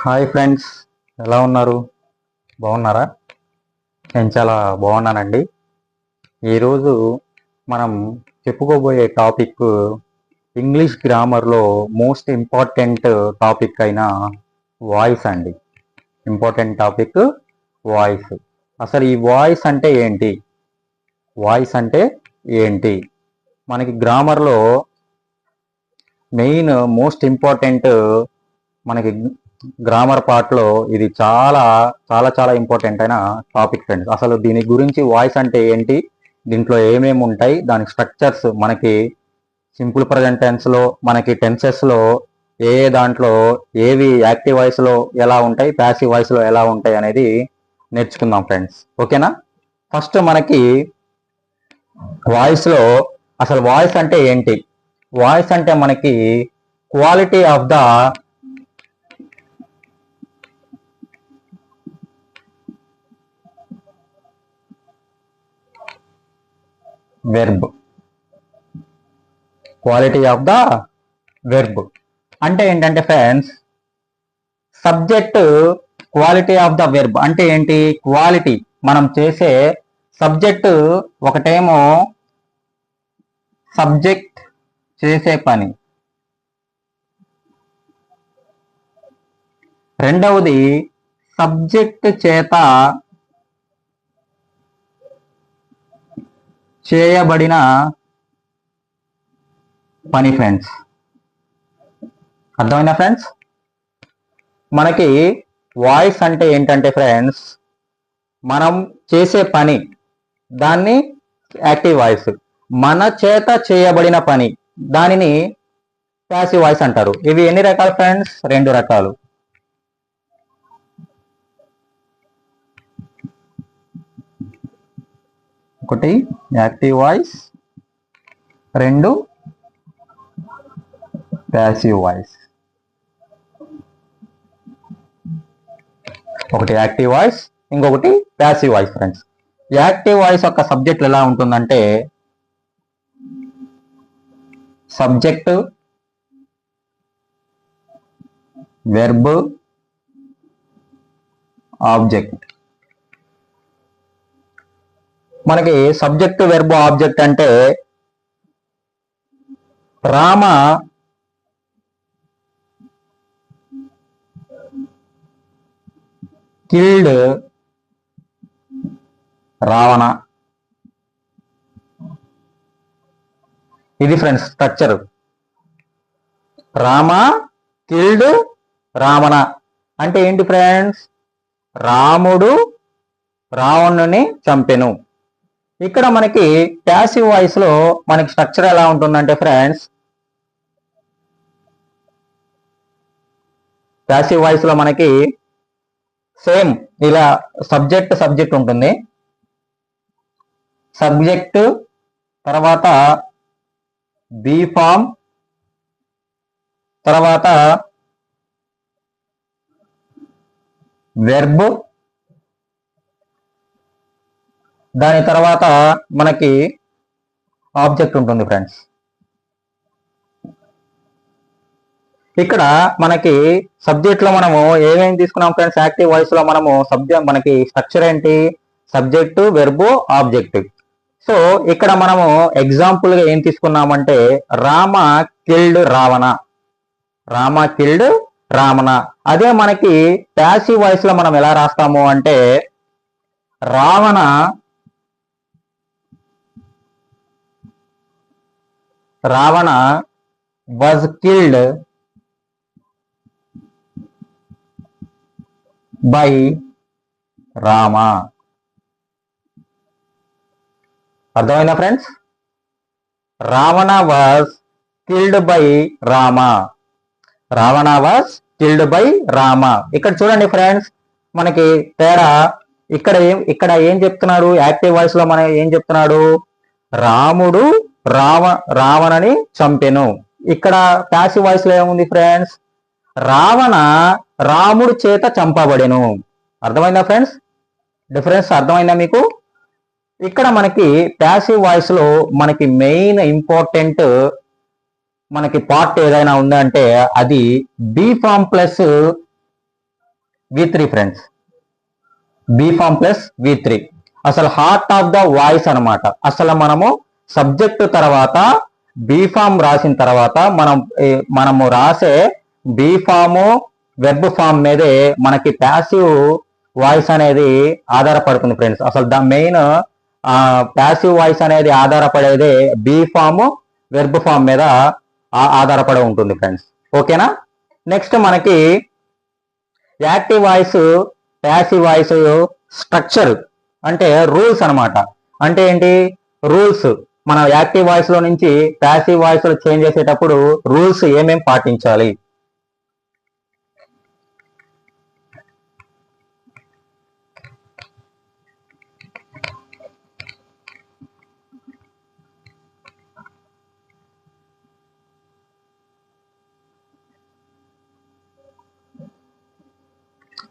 Hi friends, ఎలా ఉన్నారు? బాగున్నారా? నేను చాలా బాగున్నానండి. ఈరోజు మనం చెప్పుకోబోయే టాపిక్ ఇంగ్లీష్ గ్రామర్లో మోస్ట్ ఇంపార్టెంట్ టాపిక్ అయిన వాయిస్ అండి. Important topic voice. అసలు ఈ వాయిస్ అంటే ఏంటి? వాయిస్ అంటే ఏంటి? మనకి గ్రామర్లో మెయిన్ మోస్ట్ ఇంపార్టెంట్ మనకి గ్రామర్ పార్ట్లో ఇది చాలా చాలా చాలా ఇంపార్టెంట్ అయిన టాపిక్ ఫ్రెండ్స్. అసలు దీని గురించి వాయిస్ అంటే ఏంటి, దీంట్లో ఏమేమి ఉంటాయి, దాని స్ట్రక్చర్స్ మనకి సింపుల్ ప్రజెంట్ టెన్స్లో, మనకి టెన్సెస్లో ఏ దాంట్లో ఏవి యాక్టివ్ వాయిస్లో ఎలా ఉంటాయి, ప్యాసివ్ వాయిస్లో ఎలా ఉంటాయి అనేది నేర్చుకుందాం ఫ్రెండ్స్. ఓకేనా? ఫస్ట్ మనకి వాయిస్లో అసలు వాయిస్ అంటే ఏంటి? వాయిస్ అంటే మనకి quality of the verb. Quality of the verb అంటే ఏంటంటే friends, subject quality of the verb అంటే ఏంటి? క్వాలిటీ మనం చేసే సబ్జెక్ట్. ఒకటేమో సబ్జెక్ట్ చేసే పని, రెండవది సబ్జెక్ట్ చేత చేయబడిన పని ఫ్రెండ్స్. అర్థమైందా ఫ్రెండ్స్? మనకి వాయిస్ అంటే ఏంటంటే ఫ్రెండ్స్, మనం చేసే పని, దాన్ని యాక్టివ్ వాయిస్. మన చేత చేయబడిన పని, దానిని ప్యాసివ్ వాయిస్ అంటారు. ఇవి ఎన్ని రకాలు ఫ్రెండ్స్? రెండు రకాలు. ఒకటి యాక్టివ్ వాయిస్, రెండు ప్యాసివ్ వాయిస్. ఒకటి యాక్టివ్ వాయిస్, ఇంకొకటి passive voice friends. Active voice యొక్క సబ్జెక్ట్ ఎలా ఉంటుందంటే, సబ్జెక్ట్, వెర్బ్, ఆబ్జెక్ట్. మనకి సబ్జెక్ట్, వెర్బ్, ఆబ్జెక్ట్ అంటే రామ కిల్డ్ రావణ. ఇది friends structure. Rama killed Ravana అంటే ఏంటి ఫ్రెండ్స్? రాముడు రావణుని చంపెను. ఇక్కడ మనకి ప్యాసివ్ వాయిస్ లో మనకి స్ట్రక్చర్ ఎలా ఉంటుందంటే ఫ్రెండ్స్, ప్యాసివ్ వాయిస్ లో మనకి సేమ్ ఇలా సబ్జెక్ట్ ఉంటుంది. సబ్జెక్ట్ తర్వాత బీ ఫామ్, తర్వాత వెర్బ్, దాని తర్వాత మనకి ఆబ్జెక్ట్ ఉంటుంది ఫ్రెండ్స్. ఇక్కడ మనకి సబ్జెక్ట్ లో మనము ఏమేమి తీసుకున్నాం ఫ్రెండ్స్? యాక్టివ్ వాయిస్ లో మనము సబ్జెక్ట్, మనకి స్ట్రక్చర్ ఏంటి? Subject, verb, object. సో ఇక్కడ మనము ఎగ్జాంపుల్ గా ఏం తీసుకున్నామంటే, రామ కిల్డ్ రావణ. రామ కిల్డ్ రావణ. అదే మనకి ప్యాసివ్ వాయిస్ లో మనం ఎలా రాస్తాము అంటే, Ravana was killed by Rama. అర్థమైందా friends? Ravana was killed by Rama. Ravana was killed by Rama. ఇక్కడ చూడండి ఫ్రెండ్స్, మనకి తేడా. ఇక్కడ ఏం చెప్తున్నాడు? యాక్టివ్ వాయిస్ లో మనం ఏం చెప్తున్నాడు? రాముడు రావణని చంపెను. ఇక్కడ ప్యాసివ్ వాయిస్ లో ఏముంది ఫ్రెండ్స్? రావణ రాముడు చేత చంపబడెను. అర్థమైందా ఫ్రెండ్స్? డిఫరెన్స్ అర్థమైందా మీకు? ఇక్కడ మనకి ప్యాసివ్ వాయిస్ లో మనకి మెయిన్ ఇంపార్టెంట్ మనకి పార్ట్ ఏదైనా ఉందంటే అది be form plus V3 friends, be form plus V3. అసలు హార్ట్ ఆఫ్ ద వాయిస్ అనమాట. అసలు మనము సబ్జెక్ట్ తర్వాత బి ఫామ్ రాసిన తర్వాత మనము రాసే బి ఫాము వెబ్ ఫామ్ మీదే మనకి ప్యాసివ్ వాయిస్ అనేది ఆధారపడుతుంది ఫ్రెండ్స్. అసలు ద మెయిన్ ప్యాసివ్ వాయిస్ అనేది ఆధారపడేదే బి ఫామ్ వెర్బ్ ఫామ్ మీద ఆధారపడి ఉంటుంది ఫ్రెండ్స్. ఓకేనా. నెక్స్ట్ మనకి active voice, passive voice structure అంటే రూల్స్ అనమాట. అంటే ఏంటి రూల్స్? మనం యాక్టివ్ వాయిస్ లో నుంచి ప్యాసివ్ వాయిస్ లో చేంజ్ చేసేటప్పుడు రూల్స్ ఏమేం పాటించాలి?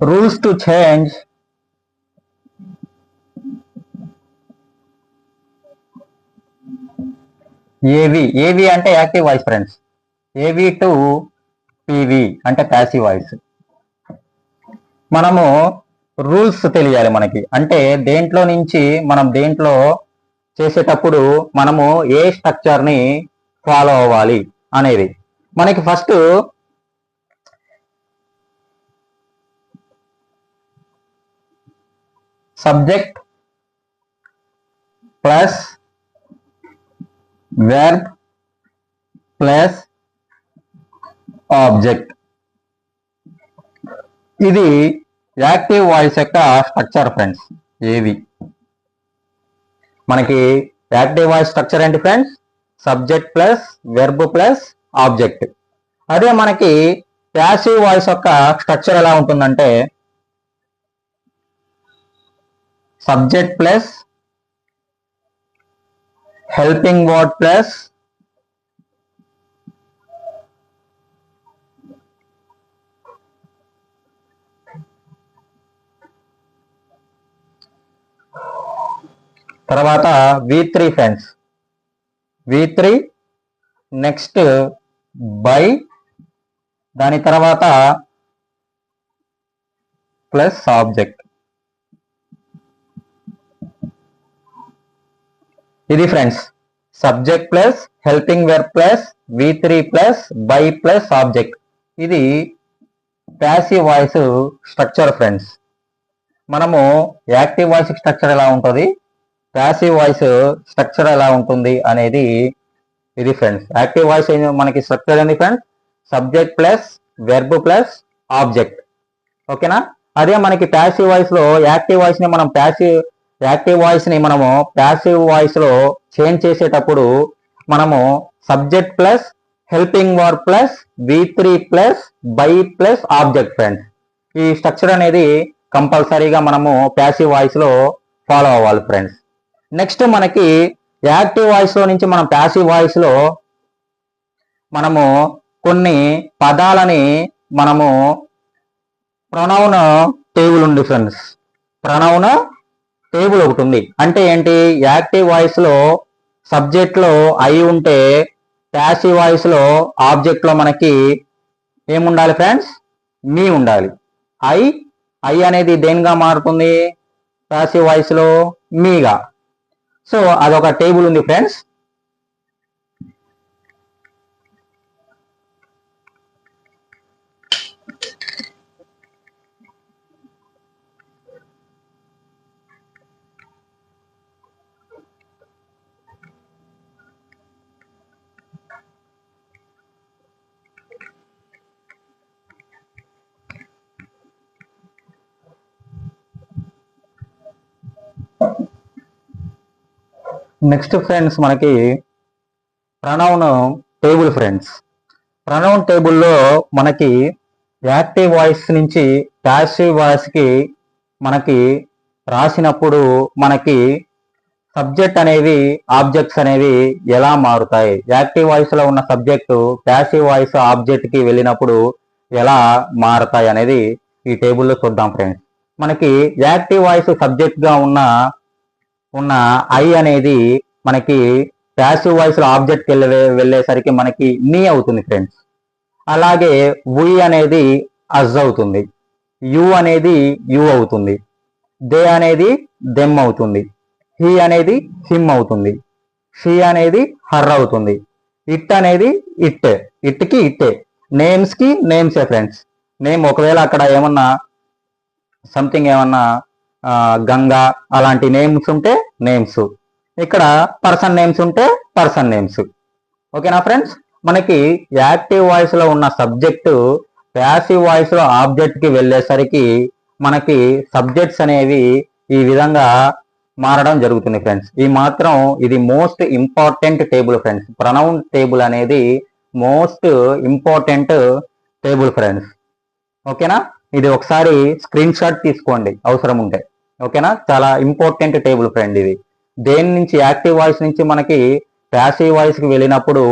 రూల్స్ టు చేంజ్ ఏవి అంటే యాక్టివ్ వాయిస్ ఫ్రెండ్స్. ఏవి టు పివి అంటే ప్యాసివ్ వాయిస్. మనము రూల్స్ తెలియాలి మనకి. అంటే దేంట్లో నుంచి మనం దేంట్లో చేసేటప్పుడు మనము ఏ స్ట్రక్చర్ ని ఫాలో అవ్వాలి అనేది. మనకి first subject plus verb plus object. ఇది యాక్టివ్ వాయిస్ యొక్క స్ట్రక్చర్ ఫ్రెండ్స్. ఏవి మనకి యాక్టివ్ వాయిస్ స్ట్రక్చర్ ఏంటి friends? Subject plus verb plus object. అదే మనకి ప్యాసివ్ వాయిస్ యొక్క స్ట్రక్చర్ ఎలా ఉంటుందంటే subject plus helping word plus తర్వాత V3 friends. V3 next by, దాని తర్వాత ప్లస్ ఆబ్జెక్ట్. ఇది friends subject plus helping verb plus V3 plus by plus object. ఇది ప్యాసివ్ వాయిస్ స్ట్రక్చర్ ఫ్రెండ్స్. మనము యాక్టివ్ వాయిస్ స్ట్రక్చర్ ఎలా ఉంటుంది, ప్యాసివ్ వాయిస్ స్ట్రక్చర్ ఎలా ఉంటుంది అనేది ఇది ఫ్రెండ్స్. యాక్టివ్ వాయిస్ మనకి స్ట్రక్చర్ ఏంటి friends? Subject plus verb plus object. ఓకేనా. అదే మనకి ప్యాసివ్ వాయిస్ లో యాక్టివ్ వాయిస్ ని మనము ప్యాసివ్ వాయిస్ లో చేంజ్ చేసేటప్పుడు మనము subject plus helping verb plus V3 plus by plus object friends. ఈ స్ట్రక్చర్ అనేది కంపల్సరీగా మనము ప్యాసివ్ వాయిస్ లో ఫాలో అవ్వాలి ఫ్రెండ్స్. నెక్స్ట్ మనకి యాక్టివ్ వాయిస్ లో నుంచి మనం ప్యాసివ్ వాయిస్ లో మనము కొన్ని పదాలని మనము ప్రొనౌన్ టేబుల్ ఉంది ఫ్రెండ్స్. ప్రొనౌన్ టేబుల్ ఒకటి ఉంది. అంటే ఏంటి? యాక్టివ్ వాయిస్ లో సబ్జెక్ట్ లో ఐ ఉంటే ప్యాసివ్ వాయిస్ లో ఆబ్జెక్ట్ లో మనకి ఏముండాలి ఫ్రెండ్స్? మీ ఉండాలి. ఐ అనేది దేనిగా మారుతుంది ప్యాసివ్ వాయిస్ లో? మీగా. సో అదొక టేబుల్ ఉంది ఫ్రెండ్స్. నెక్స్ట్ ఫ్రెండ్స్ మనకి ప్రొనౌన్ టేబుల్ ఫ్రెండ్స్. ప్రొనౌన్ టేబుల్లో మనకి యాక్టివ్ వాయిస్ నుంచి ప్యాసివ్ వాయిస్ కి మనకి రాసినప్పుడు మనకి సబ్జెక్ట్ అనేవి ఆబ్జెక్ట్స్ అనేవి ఎలా మారుతాయి, యాక్టివ్ వాయిస్ లో ఉన్న సబ్జెక్టు ప్యాసివ్ వాయిస్ ఆబ్జెక్ట్ కి వెళ్ళినప్పుడు ఎలా మారుతాయి అనేది ఈ టేబుల్లో చూద్దాం ఫ్రెండ్స్. మనకి యాక్టివ్ వాయిస్ సబ్జెక్ట్ గా ఉన్న ఐ అనేది మనకి ప్యాసివ్ వాయిస్ లో ఆబ్జెక్ట్ వెళ్ళేసరికి మనకి నీ అవుతుంది ఫ్రెండ్స్. అలాగే వి అనేది అజ్ అవుతుంది. యు అనేది యు అవుతుంది, దే అనేది దెమ్ అవుతుంది, హీ అనేది హిమ్ అవుతుంది, షీ అనేది హర్ అవుతుంది, ఇట్ అనేది ఇట్కి ఇట్టే, నేమ్స్ కి నేమ్సే ఫ్రెండ్స్. నేమ్ ఒకవేళ అక్కడ ఏమన్నా సంథింగ్ ఏమన్నా గంగా అలాంటి నేమ్స్ ఉంటే నేమ్స్, ఇక్కడ పర్సన్ నేమ్స్ ఉంటే పర్సన్ నేమ్స్. ఓకేనా ఫ్రెండ్స్? మనకి యాక్టివ్ వాయిస్ లో ఉన్న సబ్జెక్టు ప్యాసివ్ వాయిస్ లో ఆబ్జెక్ట్ కి వెళ్ళేసరికి మనకి సబ్జెక్ట్స్ అనేవి ఈ విధంగా మారడం జరుగుతుంది ఫ్రెండ్స్. ఈ మాత్రం ఇది most important table friends. Pronoun table అనేది మోస్ట్ ఇంపార్టెంట్ టేబుల్ ఫ్రెండ్స్. ఓకేనా? ఇది ఒకసారి స్క్రీన్ షాట్ తీసుకోండి అవసరం ఉంటే. ఓకేనా? చాలా ఇంపార్టెంట్ టేబుల్ ఫ్రెండ్ ఇది. దేని నుంచి యాక్టివ్ వాయిస్ నుంచి మనకి ప్యాసివ్ వాయిస్ కి వెళ్ళినప్పుడు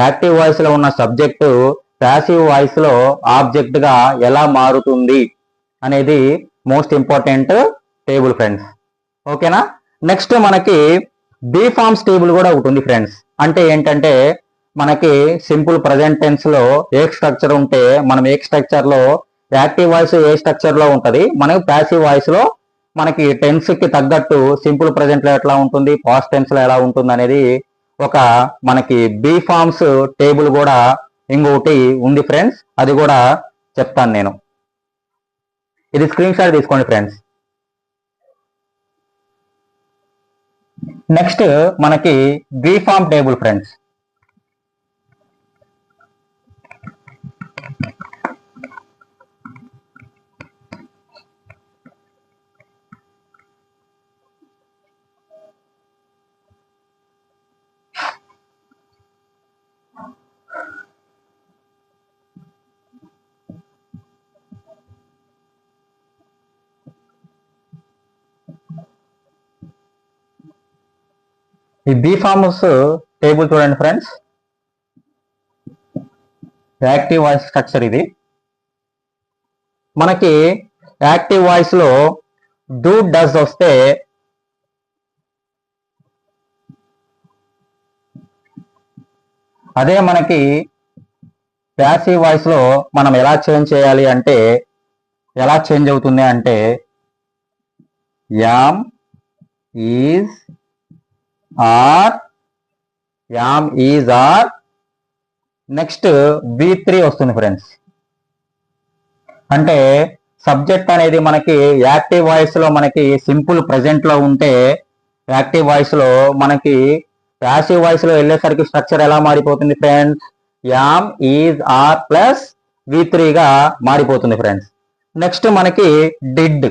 యాక్టివ్ వాయిస్ లో ఉన్న సబ్జెక్టు ప్యాసివ్ వాయిస్ లో ఆబ్జెక్ట్ గా ఎలా మారుతుంది అనేది మోస్ట్ ఇంపార్టెంట్ టేబుల్ ఫ్రెండ్స్. ఓకేనా? నెక్స్ట్ మనకి బీ ఫార్మ్స్ టేబుల్ కూడా ఒకటి ఉంది ఫ్రెండ్స్. అంటే ఏంటంటే మనకి సింపుల్ ప్రజెంట్ టెన్స్ లో ఏ స్ట్రక్చర్ ఉంటే మనం ఏ స్ట్రక్చర్ లో యాక్టివ్ వాయిస్ ఏ స్ట్రక్చర్ లో ఉంటది, మనకి ప్యాసివ్ వాయిస్ లో మనకి టెన్స్ కి తగ్గట్టు సింపుల్ ప్రజెంట్ లో ఎట్లా ఉంటుంది, పాస్ట్ టెన్స్ లో ఎలా ఉంటుంది అనేది ఒక మనకి బీ ఫార్మ్స్ టేబుల్ కూడా ఇంకొకటి ఉంది ఫ్రెండ్స్. అది కూడా చెప్తాను నేను. ఇది స్క్రీన్ షాట్ తీసుకోండి ఫ్రెండ్స్. నెక్స్ట్ మనకి బీ ఫార్మ్ టేబుల్ ఫ్రెండ్స్. ఈ బీ ఫార్మ్స్ టేబుల్ చూడండి ఫ్రెండ్స్. యాక్టివ్ వాయిస్ స్ట్రక్చర్ ఇది. మనకి యాక్టివ్ వాయిస్ లో డూ డస్ వస్తే అదే మనకి ప్యాసివ్ వాయిస్ లో మనం ఎలా చేంజ్ చేయాలి అంటే ఎలా చేంజ్ అవుతుంది అంటే am, is, are, am, is, are, next B3 వస్తుంది ఫ్రెండ్స్. అంటే సబ్జెక్ట్ అనేది మనకి యాక్టివ్ వాయిస్ లో మనకి సింపుల్ ప్రెజెంట్ లో ఉంటే యాక్టివ్ వాయిస్ లో మనకి ప్యాసివ్ వాయిస్ లో వెళ్ళేసరికి స్ట్రక్చర్ ఎలా మారిపోతుంది friends? Am, is, are plus V3 గా మారిపోతుంది ఫ్రెండ్స్. నెక్స్ట్ మనకి డిడ్.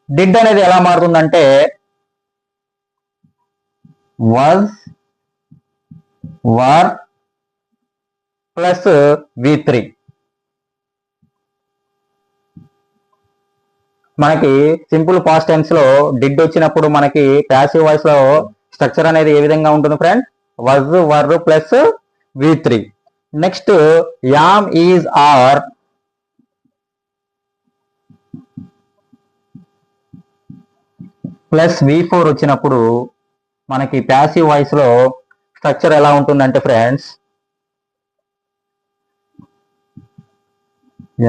డిడ్ అనేది ఎలా మారుతుందంటే వాజ్, వర్ ప్లస్ V3. మనకి సింపుల్ పాస్ట్ టెన్స్ లో డిడ్ వచ్చినప్పుడు మనకి ప్యాసివ్ వాయిస్ లో స్ట్రక్చర్ అనేది ఏ విధంగా ఉంటుంది friends? Was, were plus V3. Next am, is, are plus V4 వచ్చినప్పుడు మనకి ప్యాసివ్ వాయిస్ లో స్ట్రక్చర్ ఎలా ఉంటుందంటే friends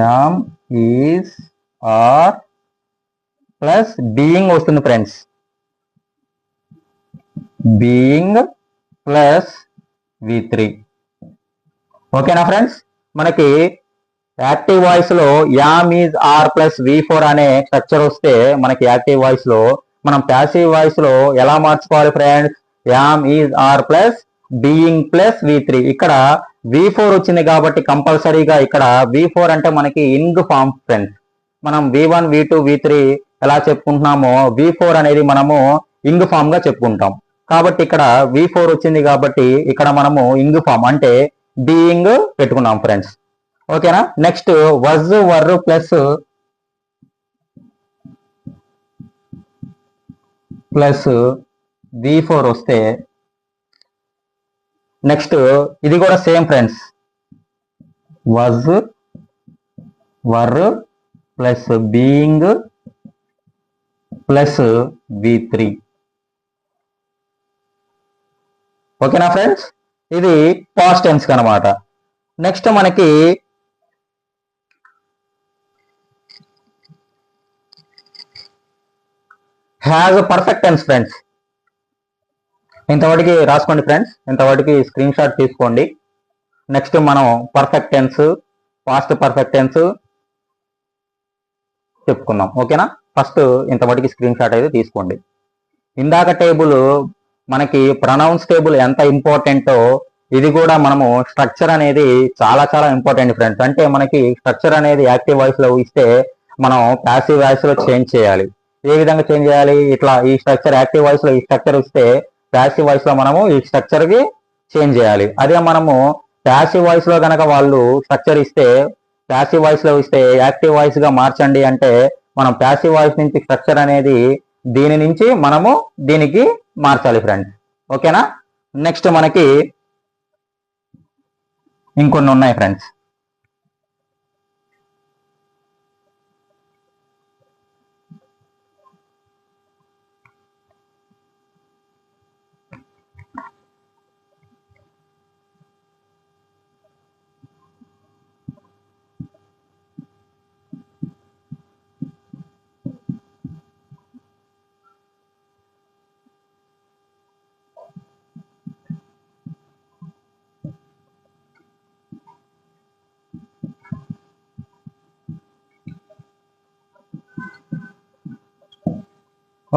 am, is, are plus being వస్తుంది ఫ్రెండ్స్. Being plus V3. ఓకేనా ఫ్రెండ్స్? మనకి యాక్టివ్ వాయిస్ లో am, is, are plus V4 అనే స్ట్రక్చర్ వస్తే మనకి యాక్టివ్ వాయిస్ లో మనం ప్యాసివ్ వాయిస్ లో ఎలా మార్చుకోవాలి friends? Am, is, are plus being plus V3. ఇక్కడ V4 వచ్చింది కాబట్టి కంపల్సరీగా ఇక్కడ V4 అంటే మనకి ఇంగ్ ఫామ్ ఫ్రెండ్స్. మనం V1, V2, V3 ఎలా చెప్పుకుంటున్నామో V4 అనేది మనము ఇంగ్ ఫామ్ గా చెప్పుకుంటాం. కాబట్టి ఇక్కడ V4 వచ్చింది కాబట్టి ఇక్కడ మనము ఇంగ్ ఫామ్ అంటే బీయింగ్ పెట్టుకున్నాం ఫ్రెండ్స్. ఓకేనా? Next was, were plus V4 వస్తే నెక్స్ట్ ఇది కూడా same friends. Was, were plus being plus V3. ఓకేనా ఫ్రెండ్స్? ఇది పాస్ట్ టెన్స్ అనమాట. నెక్స్ట్ మనకి హ్యాజ్ పర్ఫెక్ట్ టెన్స్ ఫ్రెండ్స్. ఇంతవరకు రాసుకోండి ఫ్రెండ్స్, ఇంతవరకు స్క్రీన్ షాట్ తీసుకోండి. నెక్స్ట్ మనం perfect tense, past perfect tense చెప్పుకుందాం. ఓకేనా? ఫస్ట్ ఇంతవరకు స్క్రీన్ షాట్ అయితే తీసుకోండి. ఇందాక టేబుల్ మనకి ప్రొనౌన్స్ టేబుల్ ఎంత ఇంపార్టెంటో ఇది కూడా మనము స్ట్రక్చర్ అనేది చాలా చాలా ఇంపార్టెంట్ ఫ్రెండ్స్. అంటే మనకి స్ట్రక్చర్ అనేది యాక్టివ్ వాయిస్ లో ఇస్తే మనం ప్యాసివ్ వాయిస్ లో చేంజ్ చేయాలి. ఏ విధంగా చేంజ్ చేయాలి? ఇట్లా ఈ స్ట్రక్చర్ యాక్టివ్ వాయిస్ లో ఈ స్ట్రక్చర్ ఇస్తే ప్యాసివ్ వాయిస్ లో మనము ఈ స్ట్రక్చర్ కి చేంజ్ చేయాలి. అదే మనము ప్యాసివ్ వాయిస్ లో కనుక వాళ్ళు స్ట్రక్చర్ ఇస్తే, ప్యాసివ్ వాయిస్ లో ఇస్తే యాక్టివ్ వాయిస్ గా మార్చండి అంటే మనం ప్యాసివ్ వాయిస్ నుంచి స్ట్రక్చర్ అనేది దీని నుంచి మనము దీనికి మార్చాలి ఫ్రెండ్స్. ఓకేనా? నెక్స్ట్ మనకి ఇంకొన్ని ఉన్నాయి ఫ్రెండ్స్.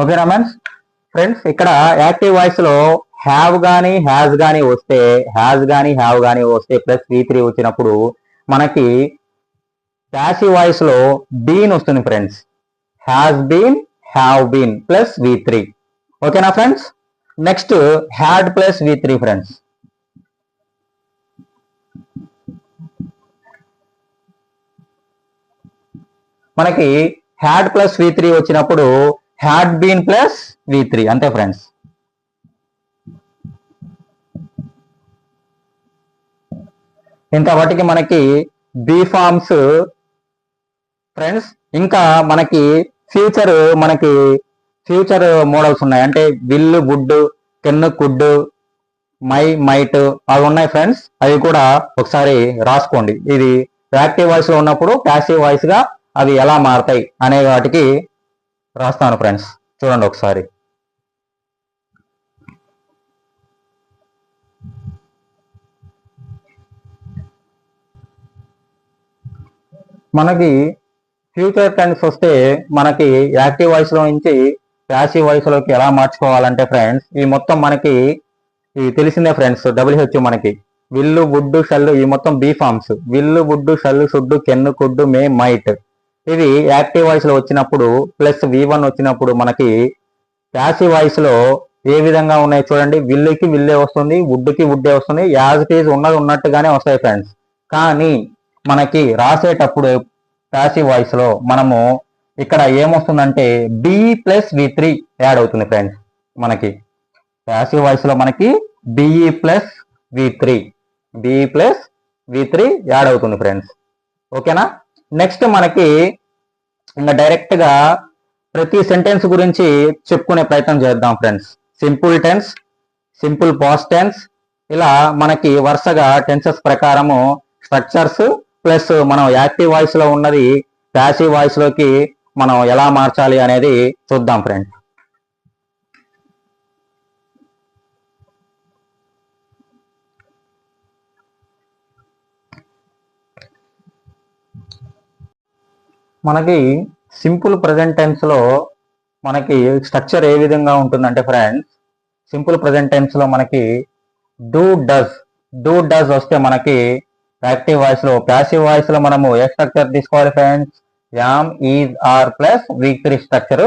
ఓకేనా ఫ్రెండ్స్? ఇక్కడ యాక్టివ్ వాయిస్ లో హ్యావ్ గానీ హ్యాజ్ గానీ వస్తే, హ్యావ్ గానీ వస్తే ప్లస్ V3 వచ్చినప్పుడు మనకి ప్యాసివ్ వాయిస్ లో బీన్ వస్తుంది friends. Has been, have been plus V3. ఓకేనా friends? Next had plus V3 friends. మనకి హ్యాడ్ ప్లస్ V3 వచ్చినప్పుడు హ్యాడ్ బీన్ ప్లస్ V3 అంతే ఫ్రెండ్స్. ఇంతవాటికి మనకి బీ ఫార్మ్స్ ఫ్రెండ్స్. ఇంకా మనకి ఫ్యూచర్ మోడల్స్ ఉన్నాయి. అంటే will, would, can, could, may, might అవి ఉన్నాయి ఫ్రెండ్స్. అవి కూడా ఒకసారి రాసుకోండి. ఇది యాక్టివ్ వాయిస్ లో ఉన్నప్పుడు ప్యాసివ్ వాయిస్ గా అవి ఎలా మారతాయి అనే వాటికి రాస్తాను ఫ్రెండ్స్. చూడండి ఒకసారి. మనకి ఫ్యూచర్ టెన్స్ వస్తే మనకి యాక్టివ్ వాయిస్ లో నుంచి ప్యాసివ్ వాయిస్ లోకి ఎలా మార్చుకోవాలంటే ఫ్రెండ్స్, ఈ మొత్తం మనకి ఇవి తెలిసిందే ఫ్రెండ్స్. WH మనకి విల్లు, వుడ్, షల్ ఈ మొత్తం be forms. Will, would, shall, should, can, could, may, might ఇవి యాక్టివ్ వాయిస్ లో వచ్చినప్పుడు ప్లస్ V1 వచ్చినప్పుడు మనకి ప్యాసివ్ వాయిస్ లో ఏ విధంగా ఉన్నాయి చూడండి. విల్లుకి విల్లే వస్తుంది, వుడ్కి వుడ్డే వస్తుంది. యాజ్ ఇట్ ఈజ్ ఉన్నది ఉన్నట్టుగానే వస్తాయి ఫ్రెండ్స్. కానీ మనకి రాసేటప్పుడు ప్యాసివ్ వాయిస్ లో మనము ఇక్కడ ఏమొస్తుందంటే బి ప్లస్ V3 యాడ్ అవుతుంది ఫ్రెండ్స్. మనకి ప్యాసివ్ వాయిస్ లో మనకి బిఈ ప్లస్ V3 యాడ్ అవుతుంది ఫ్రెండ్స్. ఓకేనా? నెక్స్ట్ మనకి ఇంకా డైరెక్ట్ గా ప్రతి సెంటెన్స్ గురించి చెప్పుకునే ప్రయత్నం చేద్దాం friends. Simple tense, simple past tense, ఇలా మనకి వరుసగా టెన్సెస్ ప్రకారము స్ట్రక్చర్స్ ప్లస్ మనం యాక్టివ్ వాయిస్ లో ఉన్నది ప్యాసివ్ వాయిస్ లోకి మనం ఎలా మార్చాలి అనేది చూద్దాం ఫ్రెండ్స్. మనకి సింపుల్ ప్రజెంట్ టెన్స్ లో మనకి స్ట్రక్చర్ ఏ విధంగా ఉంటుందంటే ఫ్రెండ్స్, సింపుల్ ప్రజెంట్ టెన్స్ లో మనకి డూ డస్ వస్తే మనకి యాక్టివ్ వాయిస్ లో, ప్యాసివ్ వాయిస్ లో మనము ఏ స్ట్రక్చర్ తీసుకోవాలి friends? Am, is, are plus V3 structure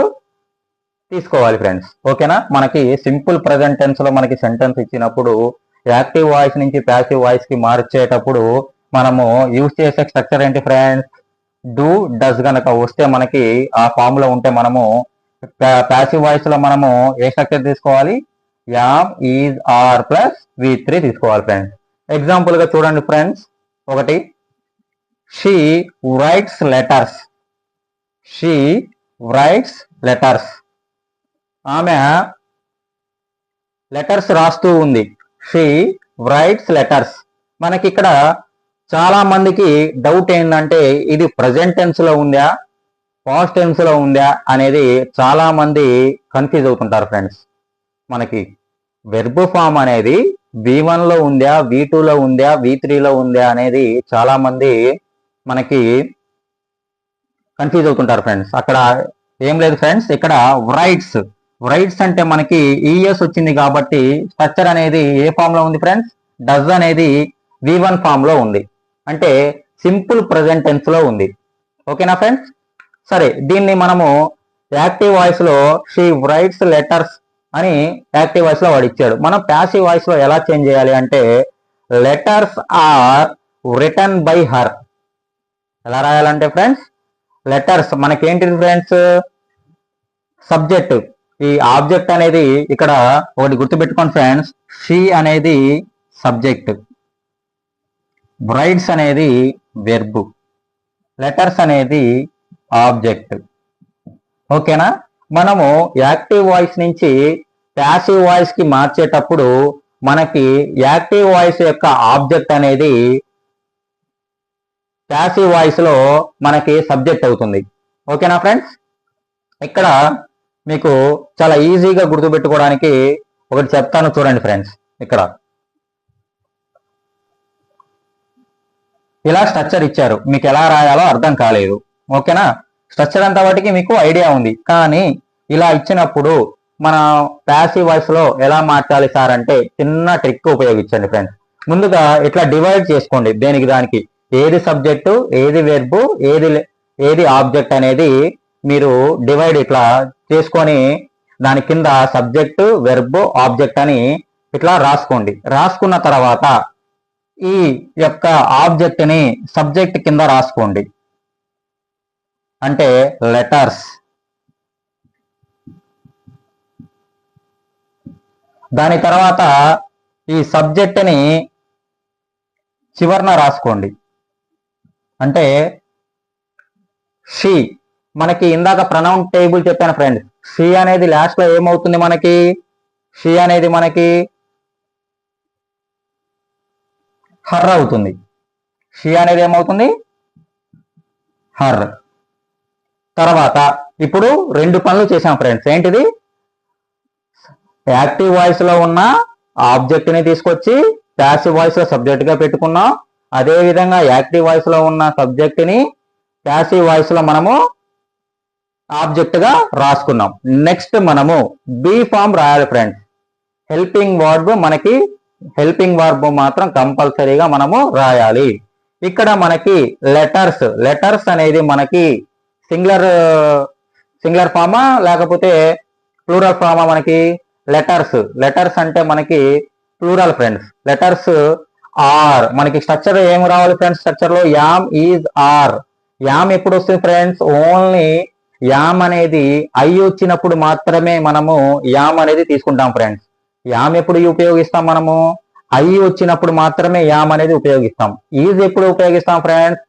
తీసుకోవాలి ఫ్రెండ్స్. ఓకేనా? మనకి సింపుల్ ప్రజెంట్ టెన్స్ లో మనకి సెంటెన్స్ ఇచ్చినప్పుడు యాక్టివ్ వాయిస్ నుంచి ప్యాసివ్ వాయిస్ కి మార్చేటప్పుడు మనము యూజ్ చేసే స్ట్రక్చర్ ఏంటి ఫ్రెండ్స్? డూ డస్ గనక వస్తే మనకి ఆ ఫామ్ లో ఉంటే మనము ప్యాసివ్ వాయిస్ లో మనము ఏ స్ట్రక్చర్ తీసుకోవాలి? Am, is, are plus V3 తీసుకోవాలి ఫ్రెండ్స్. ఎగ్జాంపుల్ గా చూడండి ఫ్రెండ్స్. ఒకటి, షీ రైట్స్ లెటర్స్. ఆమె లెటర్స్ రాస్తూ ఉంది. She writes letters. మనకి ఇక్కడ చాలా మందికి డౌట్ ఏంటంటే ఇది ప్రజెంట్ టెన్స్ లో ఉందా పాస్ట్ టెన్స్ లో ఉందా అనేది చాలా మంది కన్ఫ్యూజ్ అవుతుంటారు ఫ్రెండ్స్. మనకి వెర్బ్ ఫామ్ అనేది V1 లో ఉందా V2 లో ఉందా V3 లో ఉందా అనేది చాలా మంది మనకి కన్ఫ్యూజ్ అవుతుంటారు ఫ్రెండ్స్. అక్కడ ఏం లేదు ఫ్రెండ్స్, ఇక్కడ రైట్స్ అంటే మనకి ఈఎస్ వచ్చింది కాబట్టి స్ట్రక్చర్ అనేది ఏ ఫామ్ లో ఉంది ఫ్రెండ్స్, డస్ అనేది V1 ఫామ్ లో ఉంది, అంటే సింపుల్ ప్రజెంట్ టెన్స్ లో ఉంది. ఓకేనా ఫ్రెండ్స్? సరే, దీన్ని మనము యాక్టివ్ వాయిస్ లో షీ రైట్స్ లెటర్స్ అని యాక్టివ్ వాయిస్ లో వాడు ఇచ్చాడు. మనం ప్యాసివ్ వాయిస్ లో ఎలా చేంజ్ చేయాలి అంటే letters are written by her. ఎలా రాయాలంటే ఫ్రెండ్స్, లెటర్స్ మనకేంటిది ఫ్రెండ్స్, సబ్జెక్ట్. ఈ ఆబ్జెక్ట్ అనేది ఇక్కడ ఒకటి గుర్తుపెట్టుకోండి ఫ్రెండ్స్, షీ అనేది సబ్జెక్ట్, బ్రైడ్స్ అనేది వెర్బ్, లెటర్స్ అనేది ఆబ్జెక్ట్. ఓకేనా? మనము యాక్టివ్ వాయిస్ నుంచి ప్యాసివ్ వాయిస్ కి మార్చేటప్పుడు మనకి యాక్టివ్ వాయిస్ యొక్క ఆబ్జెక్ట్ అనేది ప్యాసివ్ వాయిస్ లో మనకి సబ్జెక్ట్ అవుతుంది. ఓకేనా ఫ్రెండ్స్? ఇక్కడ మీకు చాలా ఈజీగా గుర్తుపెట్టుకోవడానికి ఒకటి చెప్తాను చూడండి ఫ్రెండ్స్. ఇక్కడ ఇలా స్ట్రక్చర్ ఇచ్చారు, మీకు ఎలా రాయాలో అర్థం కాలేదు. ఓకేనా? స్ట్రక్చర్ అంతా వాటికి మీకు ఐడియా ఉంది, కానీ ఇలా ఇచ్చినప్పుడు మన ప్యాసివ్ వాయిస్ లో ఎలా మార్చాలి సార్ అంటే చిన్న ట్రిక్ ఉపయోగించండి ఫ్రెండ్స్. ముందుగా ఇట్లా డివైడ్ చేసుకోండి, దేనికి దానికి ఏది సబ్జెక్టు ఏది వెర్బు ఏది ఆబ్జెక్ట్ అనేది మీరు డివైడ్ ఇట్లా చేసుకొని దాని కింద సబ్జెక్టు వెర్బు ఆబ్జెక్ట్ అని ఇట్లా రాసుకోండి. రాసుకున్న తర్వాత ఈ యొక్క ఆబ్జెక్ట్ ని సబ్జెక్ట్ కింద రాసుకోండి, అంటే లెటర్స్. దాని తర్వాత ఈ సబ్జెక్ట్ ని చివరన రాసుకోండి, అంటే షీ. మనకి ఇందాక ప్రొనౌన్ టేబుల్ చెప్పాను ఫ్రెండ్స్, షీ అనేది లాస్ట్ లో ఏమవుతుంది మనకి, షీ అనేది మనకి హర్ అవుతుంది. షీ అనేది ఏమవుతుంది, హర్. తర్వాత ఇప్పుడు రెండు పనులు చేసాం ఫ్రెండ్స్. ఏంటిది, యాక్టివ్ వాయిస్ లో ఉన్న ఆబ్జెక్ట్ ని తీసుకొచ్చి ప్యాసివ్ వాయిస్ లో సబ్జెక్ట్ గా పెట్టుకున్నాం. అదే విధంగా యాక్టివ్ వాయిస్ లో ఉన్న సబ్జెక్ట్ ని ప్యాసివ్ వాయిస్ లో మనము ఆబ్జెక్ట్ గా రాసుకున్నాం. నెక్స్ట్ మనము బి ఫామ్ రాయాలి ఫ్రెండ్స్. హెల్పింగ్ వర్బ్, మనకి హెల్పింగ్ వర్బ్ మాత్రం కంపల్సరీగా మనము రాయాలి. ఇక్కడ మనకి లెటర్స్ అనేది మనకి సింగులర్ ఫామా లేకపోతే ప్లూరల్ ఫామా, మనకి లెటర్స్ అంటే మనకి ప్లూరల్ ఫ్రెండ్స్. లెటర్స్ ఆర్, మనకి స్ట్రక్చర్ ఏం రావాలి ఫ్రెండ్స్, స్ట్రక్చర్ లో యామ్ ఈజ్ ఆర్. యామ్ ఎప్పుడు వస్తుంది ఫ్రెండ్స్, ఓన్లీ యామ్ అనేది ఐ వచ్చినప్పుడు మాత్రమే మనము యామ్ అనేది తీసుకుంటాం ఫ్రెండ్స్. యామ్ ఎప్పుడు ఉపయోగిస్తాం మనము, ఐ వచ్చినప్పుడు మాత్రమే యామ్ అనేది ఉపయోగిస్తాం. ఈజ్ ఎప్పుడు ఉపయోగిస్తాం ఫ్రెండ్స్,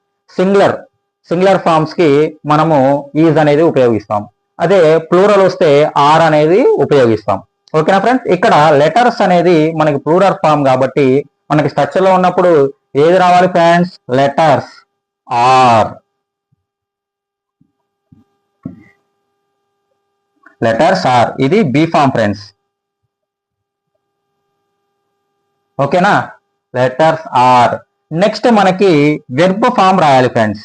సింగులర్ ఫార్మ్స్ కి మనము ఈజ్ అనేది ఉపయోగిస్తాం. అదే ప్లూరల్ వస్తే ఆర్ అనేది ఉపయోగిస్తాం. ఓకేనా ఫ్రెండ్స్? ఇక్కడ లెటర్స్ అనేది మనకి ప్లూరల్ ఫామ్ కాబట్టి మనకి స్ట్రక్చర్ లో ఉన్నప్పుడు ఏది రావాలి ఫ్రెండ్స్, లెటర్స్ ఆర్. ఇది బి ఫామ్ ఫ్రెండ్స్. ఓకేనా? Letters are. నెక్స్ట్ మనకి వెర్బ్ ఫామ్ రాయాలి ఫ్రెండ్స్,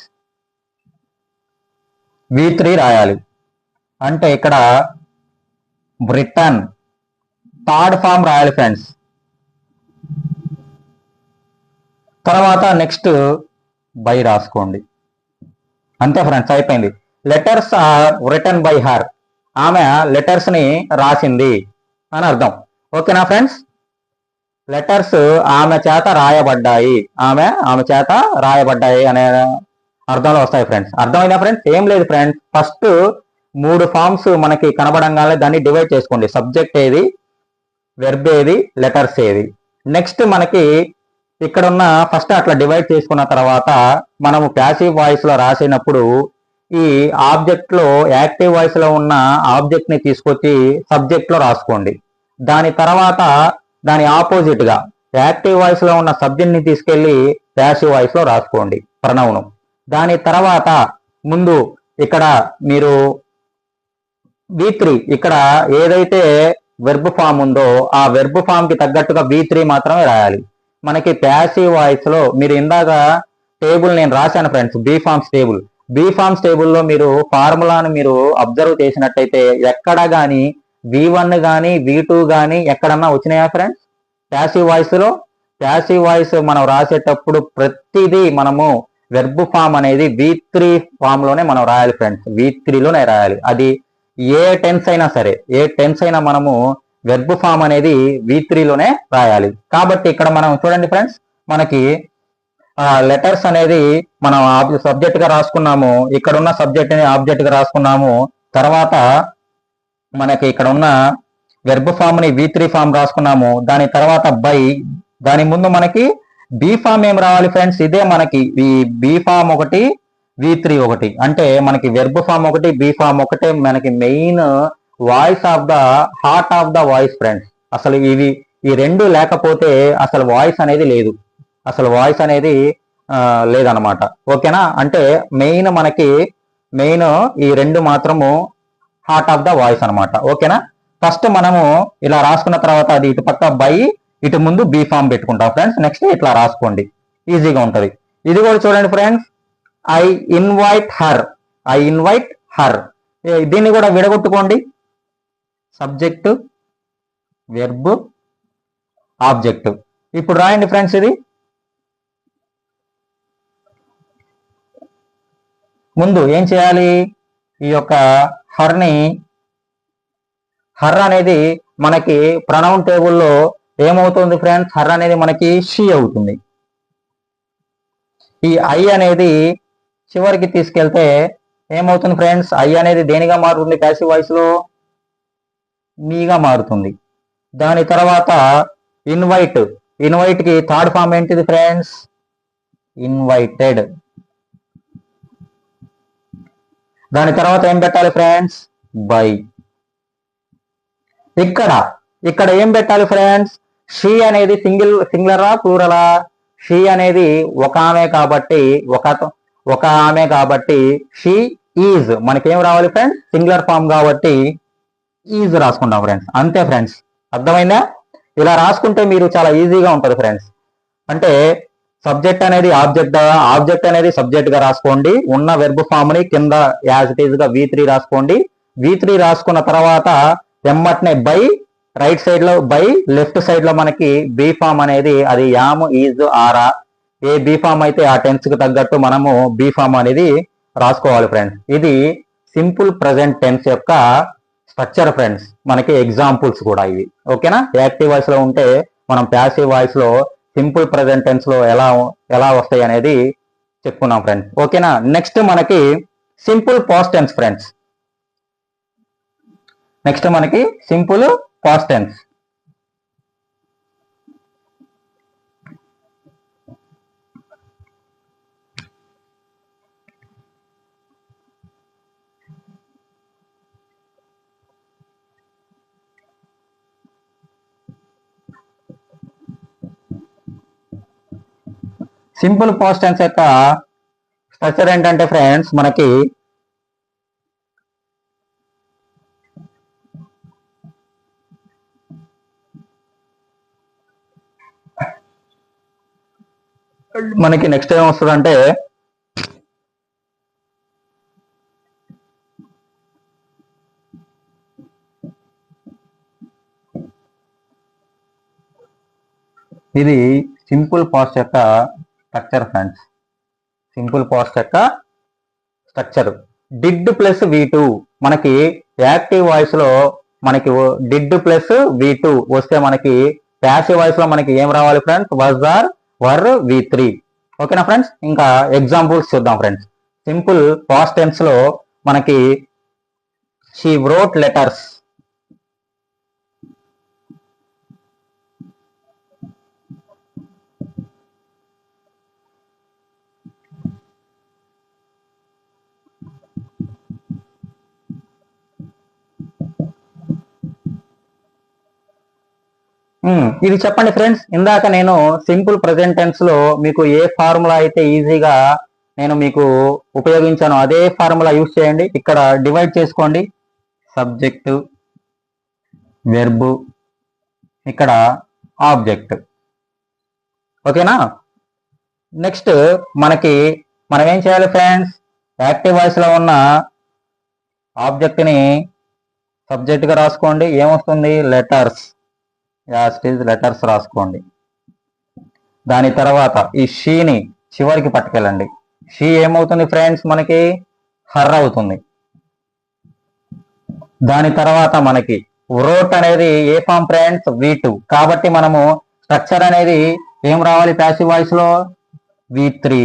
V3 రాయాలి. అంటే ఇక్కడ రిటర్న్ థర్డ్ ఫామ్ రాయాలి ఫ్రెండ్స్. తర్వాత నెక్స్ట్ బై రాసుకోండి. అంతే ఫ్రెండ్స్, అయిపోయింది. Letters are written by her, ఆమె లెటర్స్ ని రాసింది అని అర్థం. ఓకేనా ఫ్రెండ్స్? లెటర్స్ ఆమె చేత రాయబడ్డాయి, ఆమె చేత రాయబడ్డాయి అనే అర్థంలో వస్తాయి ఫ్రెండ్స్. అర్థమైనా ఫ్రెండ్స్? ఏం లేదు ఫ్రెండ్స్, ఫస్ట్ 3 ఫార్మ్స్ మనకి కనబడంగానే దాన్ని డివైడ్ చేసుకోండి. సబ్జెక్ట్ ఏది, వెర్బ్ ఏది, లెటర్స్ ఏది. నెక్స్ట్ మనకి ఇక్కడ ఉన్న ఫస్ట్ అట్లా డివైడ్ చేసుకున్న తర్వాత మనము ప్యాసివ్ వాయిస్ లో రాసినప్పుడు ఈ ఆబ్జెక్ట్ లో యాక్టివ్ వాయిస్ లో ఉన్న ఆబ్జెక్ట్ ని తీసుకొచ్చి సబ్జెక్ట్ లో రాసుకోండి. దాని తర్వాత దాని ఆపోజిట్ గా యాక్టివ్ వాయిస్ లో ఉన్న సబ్జెక్ట్ ని తీసుకెళ్లి ప్యాసివ్ వాయిస్ లో రాసుకోండి ప్రణవును. దాని తర్వాత ముందు ఇక్కడ మీరు V3 ఇక్కడ ఏదైతే వెర్బ్ ఫామ్ ఉందో ఆ వెర్బ్ ఫామ్ కి తగ్గట్టుగా V3 మాత్రమే రాయాలి. మనకి ప్యాసివ్ వాయిస్ లో మీరు ఇందాక టేబుల్ నేను రాశాను ఫ్రెండ్స్, బీ ఫార్మ్స్ టేబుల్లో మీరు ఫార్ములాను మీరు అబ్జర్వ్ చేసినట్టయితే ఎక్కడ గాని V1 గాని V2 గాని ఎక్కడన్నా వచ్చినాయా ఫ్రెండ్స్? ప్యాసివ్ వాయిస్ మనం రాసేటప్పుడు ప్రతిదీ మనము వెర్బ్ ఫామ్ అనేది V3 ఫామ్ లోనే మనం రాయాలి ఫ్రెండ్స్, V3 లోనే రాయాలి. అది ఏ టెన్స్ అయినా సరే, ఏ టెన్స్ అయినా మనము వెర్బ్ ఫామ్ అనేది V3 లోనే రాయాలి. కాబట్టి ఇక్కడ మనం చూడండి ఫ్రెండ్స్, మనకి లెటర్స్ అనేది మనం సబ్జెక్ట్ గా రాసుకున్నాము, ఇక్కడ ఉన్న సబ్జెక్ట్ ని ఆబ్జెక్ట్ గా రాసుకున్నాము. తర్వాత మనకి ఇక్కడ ఉన్న వెర్బ్ ఫామ్ ని V3 ఫామ్ రాసుకున్నాము. దాని తర్వాత బై, దాని ముందు మనకి బీ ఫామ్ ఏం రావాలి ఫ్రెండ్స్? ఇదే మనకి ఈ బీ ఫామ్ ఒకటి V3 ఒకటి, అంటే మనకి వెర్బ్ ఫామ్ ఒకటి బీ ఫామ్ ఒకటే మనకి main voice of the heart of the voice friends. అసలు ఈ రెండు లేకపోతే అసలు వాయిస్ అనేది లేదు, అసలు వాయిస్ అనేది లేదనమాట. ఓకేనా? అంటే మనకి మెయిన్ ఈ రెండు మాత్రము హార్ట్ ఆఫ్ ద వాయిస్ అనమాట. ఓకేనా? ఫస్ట్ మనము ఇలా రాసుకున్న తర్వాత అది ఇటు పక్క బై, ఇటు ముందు బీ ఫామ్ పెట్టుకుంటాం ఫ్రెండ్స్. నెక్స్ట్ ఇట్లా రాసుకోండి, ఈజీగా ఉంటది. ఇది కూడా చూడండి ఫ్రెండ్స్, ఐ ఇన్వైట్ హర్. దీన్ని కూడా విడగొట్టుకోండి, సబ్జెక్టు వెర్బ్ ఆబ్జెక్ట్. ఇప్పుడు రాయండి ఫ్రెండ్స్, ఇది ముందు ఏం చేయాలి? ఈ యొక్క హర్ అనేది మనకి ప్రొనౌన్ టేబుల్లో ఏమవుతుంది ఫ్రెండ్స్? హర్ అనేది మనకి షీ అవుతుంది. ఈ ఐ అనేది చివరికి తీసుకెళ్తే ఏమవుతుంది ఫ్రెండ్స్? ఐ అనేది దేనిగా మారుతుంది? ప్యాసివ్ వాయిస్ లో మీగా మారుతుంది. దాని తర్వాత ఇన్వైట్ కి థర్డ్ ఫామ్ ఏంటిది ఫ్రెండ్స్? ఇన్వైటెడ్. దాని తర్వాత ఏం పెట్టాలి ఫ్రెండ్స్? బై. ఇక్కడ ఏం పెట్టాలి ఫ్రెండ్స్? షీ అనేది సింగులరా ప్లూరలా? షీ అనేది ఒక ఆమె కాబట్టి షీ ఈజ్ మనకేం రావాలి ఫ్రెండ్స్? సింగులర్ ఫామ్ కాబట్టి ఈజ్ రాసుకుంటాం ఫ్రెండ్స్. అంతే ఫ్రెండ్స్, అర్థమైందా? ఇలా రాసుకుంటే మీరు చాలా ఈజీగా ఉంటుంది ఫ్రెండ్స్. అంటే సబ్జెక్ట్ అనేది ఆబ్జెక్ట్ అనేది సబ్జెక్ట్ గా రాసుకోండి. ఉన్న వెర్బ్ ఫామ్ ని కింద యాజ్ ఇట్ ఈజ్ గా V3 రాసుకోండి. V3 రాసుకున్న తర్వాత ఎమ్మట్నే బై, రైట్ సైడ్ లో బై, లెఫ్ట్ సైడ్ లో మనకి బీ ఫామ్ అనేది అది యామ్, ఈజ్, ఆరా. ఏ బీ ఫామ్ అయితే ఆ టెన్స్ కి తగ్గట్టు మనము బీ ఫామ్ అనేది రాసుకోవాలి ఫ్రెండ్స్. ఇది సింపుల్ ప్రజెంట్ టెన్స్ యొక్క స్ట్రక్చర్ ఫ్రెండ్స్. మనకి ఎగ్జాంపుల్స్ కూడా ఇవి. ఓకేనా? యాక్టివ్ వాయిస్ లో ఉంటే మనం ప్యాసివ్ వాయిస్ లో సింపుల్ ప్రజెంట్ టెన్స్ లో ఎలా వస్తాయి అనేది చెప్పుకున్నాం ఫ్రెండ్స్. ఓకేనా? నెక్స్ట్ మనకి simple past tense friends. Next మనకి simple past tense. Simple past tense యొక్క స్ట్రక్చర్ ఏంటంటే ఫ్రెండ్స్, మనకి నెక్స్ట్ ఏం వస్తుందంటే ఇది సింపుల్ పాస్ట్ యొక్క స్ట్రక్చర్ ఫ్రెండ్స్. సింపుల్ పాస్ట్ యొక్క స్ట్రక్చర్ డిడ్ ప్లస్ V2. మనకి యాక్టివ్ వాయిస్ లో మనకి డిడ్ ప్లస్ V2 వస్తే మనకి ప్యాసివ్ వాయిస్ లో మనకి ఏం రావాలి friends? Was or were V3. ఓకేనా ఫ్రెండ్స్? ఇంకా ఎగ్జాంపుల్స్ చూద్దాం ఫ్రెండ్స్. సింపుల్ పాస్ట్ టెన్స్ లో మనకి షీ వ్రోట్ లెటర్స్. ఇది చెప్పండి ఫ్రెండ్స్, ఇందాక నేను సింపుల్ ప్రెజెంట్ టెన్స్ లో మీకు ఏ ఫార్ములా అయితే ఈజీగా నేను మీకు ఉపయోగించాను అదే ఫార్ములా యూజ్ చేయండి. ఇక్కడ డివైడ్ చేసుకోండి, సబ్జెక్టు, వెర్బు, ఇక్కడ ఆబ్జెక్ట్. ఓకేనా? నెక్స్ట్ మనం ఏం చేయాలి ఫ్రెండ్స్, యాక్టివ్ వాయిస్ లో ఉన్న ఆబ్జెక్ట్ ని సబ్జెక్ట్ గా రాసుకోండి. ఏమొస్తుంది? లెటర్స్. లెటర్స్ రాసుకోండి. దాని తర్వాత ఈ షీని చివరికి పట్టుకెళ్ళండి. షీ ఏమవుతుంది ఫ్రెండ్స్? మనకి హర్ అవుతుంది. దాని తర్వాత మనకి వ్రోట్ అనేది ఏ ఫామ్ ఫ్రెండ్స్? V2. కాబట్టి మనము స్ట్రక్చర్ అనేది ఏం రావాలి ప్యాసివ్ వాయిస్ లో? V3.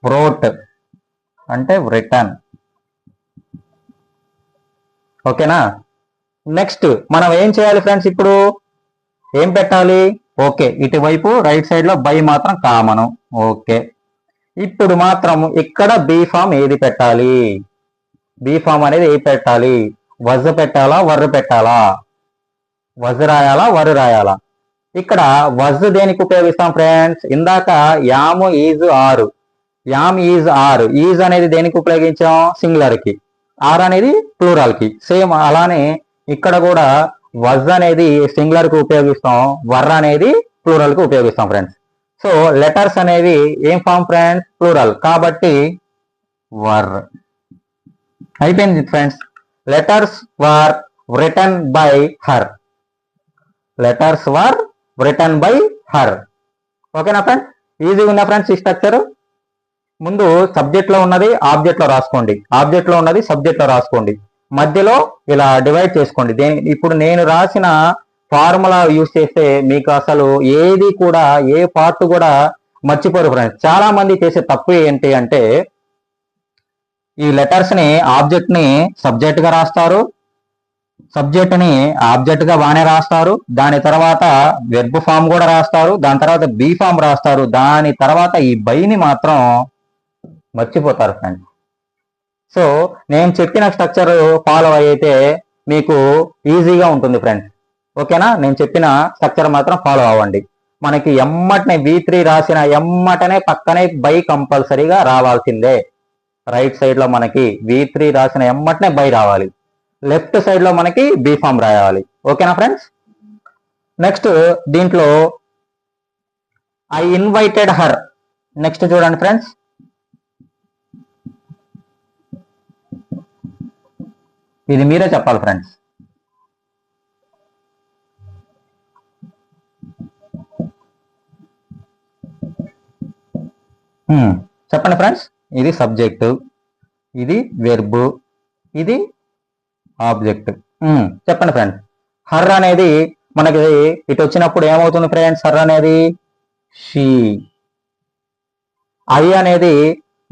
వ్రోట్ అంటే రిటర్న్. ఓకేనా? నెక్స్ట్ మనం ఏం చేయాలి ఫ్రెండ్స్? ఇప్పుడు ఏం పెట్టాలి? ఓకే, ఇటువైపు రైట్ సైడ్ లో బై మాత్రం కామను. ఓకే, ఇప్పుడు మాత్రం ఇక్కడ బీ ఫామ్ ఏది పెట్టాలి? బీ ఫామ్ అనేది ఏ పెట్టాలి? వజ్ పెట్టాలా, వర్రు పెట్టాలా? వజ్ రాయాలా, వర్రు రాయాలా? ఇక్కడ వజ్ దేనికి ఉపయోగిస్తాం ఫ్రెండ్స్? ఇందాక యామ్ ఈజ్ ఆరు, యామ్ ఈజ్ ఆర్, ఈజ్ అనేది దేనికి ఉపయోగించాం? సింగులర్ కి. ఆర్ అనేది ప్లూరల్ కి. సేమ్ అలానే ఇక్కడ కూడా వజ్ అనేది సింగులర్ కి ఉపయోగిస్తాం, వర్ అనేది ప్లూరల్ కి ఉపయోగిస్తాం ఫ్రెండ్స్. సో లెటర్స్ అనేవి ఏం ఫామ్ ఫ్రెండ్స్? ప్లూరల్. కాబట్టి వర్. అయిపోయింది friends. Letters were written by her. Letters were written by her. ఓకేనా ఫ్రెండ్స్? ఈజీగా ఉందా ఫ్రెండ్స్ ఈ స్ట్రక్చర్? ముందు సబ్జెక్ట్ లో ఉన్నది ఆబ్జెక్ట్ లో రాసుకోండి, ఆబ్జెక్ట్ లో ఉన్నది సబ్జెక్ట్ లో రాసుకోండి, మధ్యలో ఇలా డివైడ్ చేసుకోండి. ఇప్పుడు నేను రాసిన ఫార్ములా యూజ్ చేస్తే మీకు అసలు ఏది కూడా ఏ పార్ట్ కూడా మర్చిపోరు ఫ్రెండ్స్. చాలా మంది చేసే తప్పు ఏంటి అంటే ఈ లెటర్స్ ని ఆబ్జెక్ట్ ని సబ్జెక్ట్ గా రాస్తారు, సబ్జెక్ట్ ని ఆబ్జెక్ట్ గా బాగానే రాస్తారు, దాని తర్వాత వెర్బ్ ఫామ్ కూడా రాస్తారు, దాని తర్వాత బీ ఫామ్ రాస్తారు, దాని తర్వాత ఈ బైని మాత్రం మర్చిపోతారు ఫ్రెండ్స్. సో నేను చెప్పిన స్ట్రక్చర్ ఫాలో అయితే మీకు ఈజీగా ఉంటుంది ఫ్రెండ్స్. ఓకేనా? నేను చెప్పిన స్ట్రక్చర్ మాత్రం ఫాలో అవ్వండి. మనకి ఎమ్మటనే V3 రాసిన ఎమ్మటనే పక్కనే బై కంపల్సరీగా రావాల్సిందే. రైట్ సైడ్ లో మనకి V3 రాసిన ఎమ్మటనే బై రావాలి, లెఫ్ట్ సైడ్ లో మనకి బీ ఫామ్ రాయాలి. ఓకేనా ఫ్రెండ్స్? నెక్స్ట్ దీంట్లో ఐ ఇన్వైటెడ్ హర్. నెక్స్ట్ చూడండి ఫ్రెండ్స్, ఇది మీరే చెప్పాలి ఫ్రెండ్స్. చెప్పండి ఫ్రెండ్స్. ఇది సబ్జెక్టు, ఇది వెర్బు, ఇది ఆబ్జెక్ట్. చెప్పండి ఫ్రెండ్స్. హర్ అనేది మనకి ఇటు వచ్చినప్పుడు ఏమవుతుంది ఫ్రెండ్స్? హర్ అనేది షీ. ఐ అనేది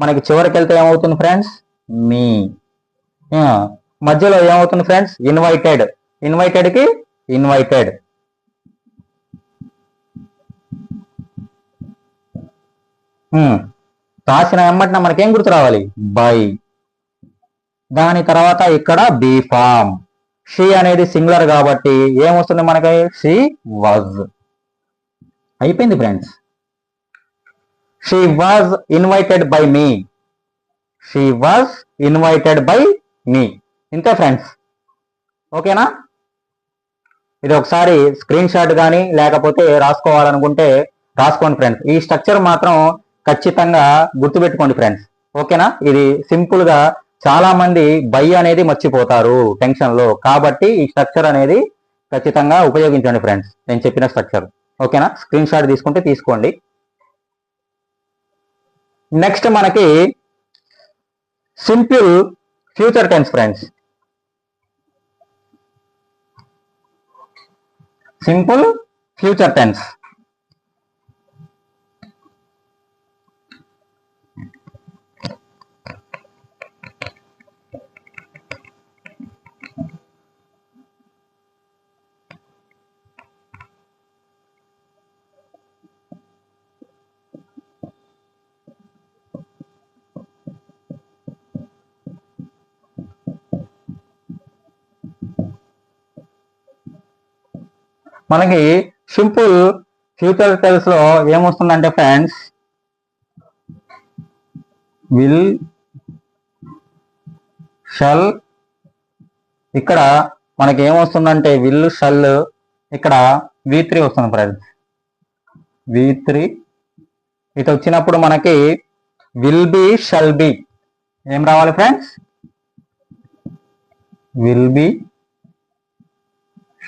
మనకి చివరికి వెళ్తే ఏమవుతుంది ఫ్రెండ్స్? మీ. మధ్యలో ఏమవుతుంది ఫ్రెండ్స్? ఇన్వైటెడ్. ఇన్వైటెడ్ కి ఇన్వైటెడ్. రాసిన ఎమ్మటిన మనకేం గుర్తు రావాలి? బై. దాని తర్వాత ఇక్కడ బీ ఫామ్. షీ అనేది సింగులర్ కాబట్టి ఏమొస్తుంది మనకి? She was. అయిపోయింది friends. She was invited by me. She was invited by me. ఇంతే ఫ్రెండ్స్. ఓకేనా? ఇది ఒకసారి స్క్రీన్ షాట్ కానీ లేకపోతే రాసుకోవాలనుకుంటే రాసుకోండి ఫ్రెండ్స్. ఈ స్ట్రక్చర్ మాత్రం ఖచ్చితంగా గుర్తుపెట్టుకోండి ఫ్రెండ్స్. ఓకేనా? ఇది సింపుల్ గా చాలా మంది బై అనేది మర్చిపోతారు టెన్షన్ లో, కాబట్టి ఈ స్ట్రక్చర్ అనేది ఖచ్చితంగా ఉపయోగించండి ఫ్రెండ్స్, నేను చెప్పిన స్ట్రక్చర్. ఓకేనా? స్క్రీన్ షాట్ తీసుకుంటే తీసుకోండి. నెక్స్ట్ మనకి simple future tense friends. Simple future tense. మనకి సింపుల్ ఫ్యూచర్ టెన్స్ లో ఏమొస్తుందంటే ఫ్రెండ్స్, విల్, షల్, ఇక్కడ మనకి ఏమొస్తుందంటే విల్, షల్, ఇక్కడ V3 వస్తుంది ఫ్రెండ్స్. V3 ఇటు వచ్చినప్పుడు మనకి విల్ బి, షల్ బి ఏం రావాలి friends? Will be,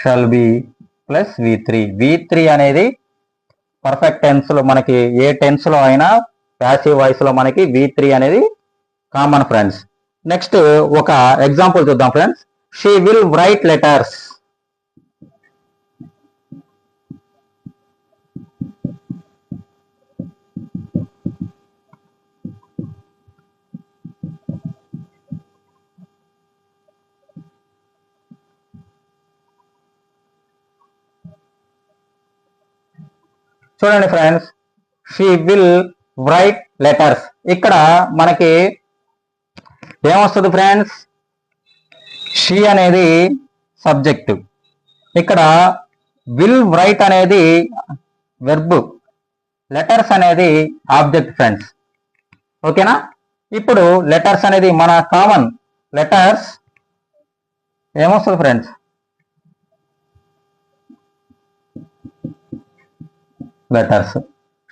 shall be plus V3 అనేది పర్ఫెక్ట్ టెన్స్ లో మనకి ఏ టెన్స్ లో అయినా ప్యాసివ్ వాయిస్ లో మనకి V3 అనేది కామన్ ఫ్రెండ్స్. నెక్స్ట్ ఒక ఎగ్జాంపుల్ చూద్దాం friends. She will write letters. చూడండి friends, she will write letters. ఇక్కడ మనకి ఏమొస్తుంది ఫ్రెండ్స్? షీ అనేది సబ్జెక్ట్, ఇక్కడ విల్ రైట్ అనేది వెర్బ్, లెటర్స్ అనేది ఆబ్జెక్ట్ ఫ్రెండ్స్. ఓకేనా? ఇప్పుడు లెటర్స్ అనేది మన కామన్ లెటర్స్ ఏమొస్తుంది ఫ్రెండ్స్? లెటర్స్.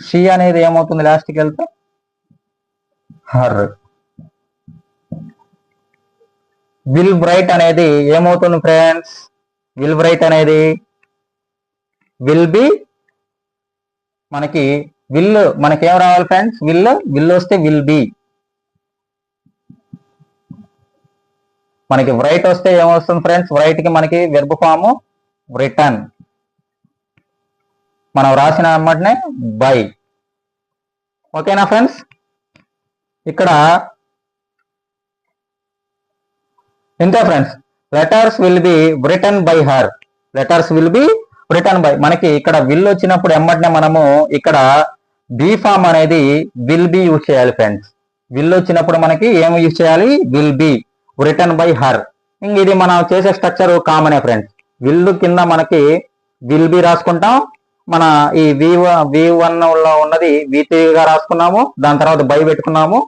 షీ అనేది ఏమవుతుంది లాస్ట్కి వెళ్తే? హర్. విల్ బ్రైట్ అనేది ఏమవుతుంది ఫ్రెండ్స్? విల్ బ్రైట్ అనేది విల్ బి, మనకి విల్ మనకి ఏం రావాలి ఫ్రెండ్స్? విల్ వస్తే విల్ బి, మనకి బ్రైట్ వస్తే ఏమొస్తుంది ఫ్రెండ్స్? బ్రైట్ కి మనకి వెర్బ్ ఫామ్ రిటర్న్, మనం రాసిన అన్నమాటనే బై. ఓకేనా ఫ్రెండ్స్? ఇక్కడ ఇంకా friends, letters will be return by her. Letters will be written by, మనకి ఇక్కడ విల్ వచ్చినప్పుడు ఎమ్మటనే మనము ఇక్కడ బి ఫామ్ అనేది విల్ బి యూజ్ చేయాలి ఫ్రెండ్స్. విల్ వచ్చినప్పుడు మనకి ఏం యూజ్ చేయాలి? Will be return by her. ఇంక ఇది మనం చేసే స్ట్రక్చర్ కామనే ఫ్రెండ్స్. విల్ కింద మనకి విల్ బి రాసుకుంటాం, మన ఈ V1 లో ఉన్నది V3 గా రాసుకున్నాము, దాని తర్వాత బై పెట్టుకున్నాము,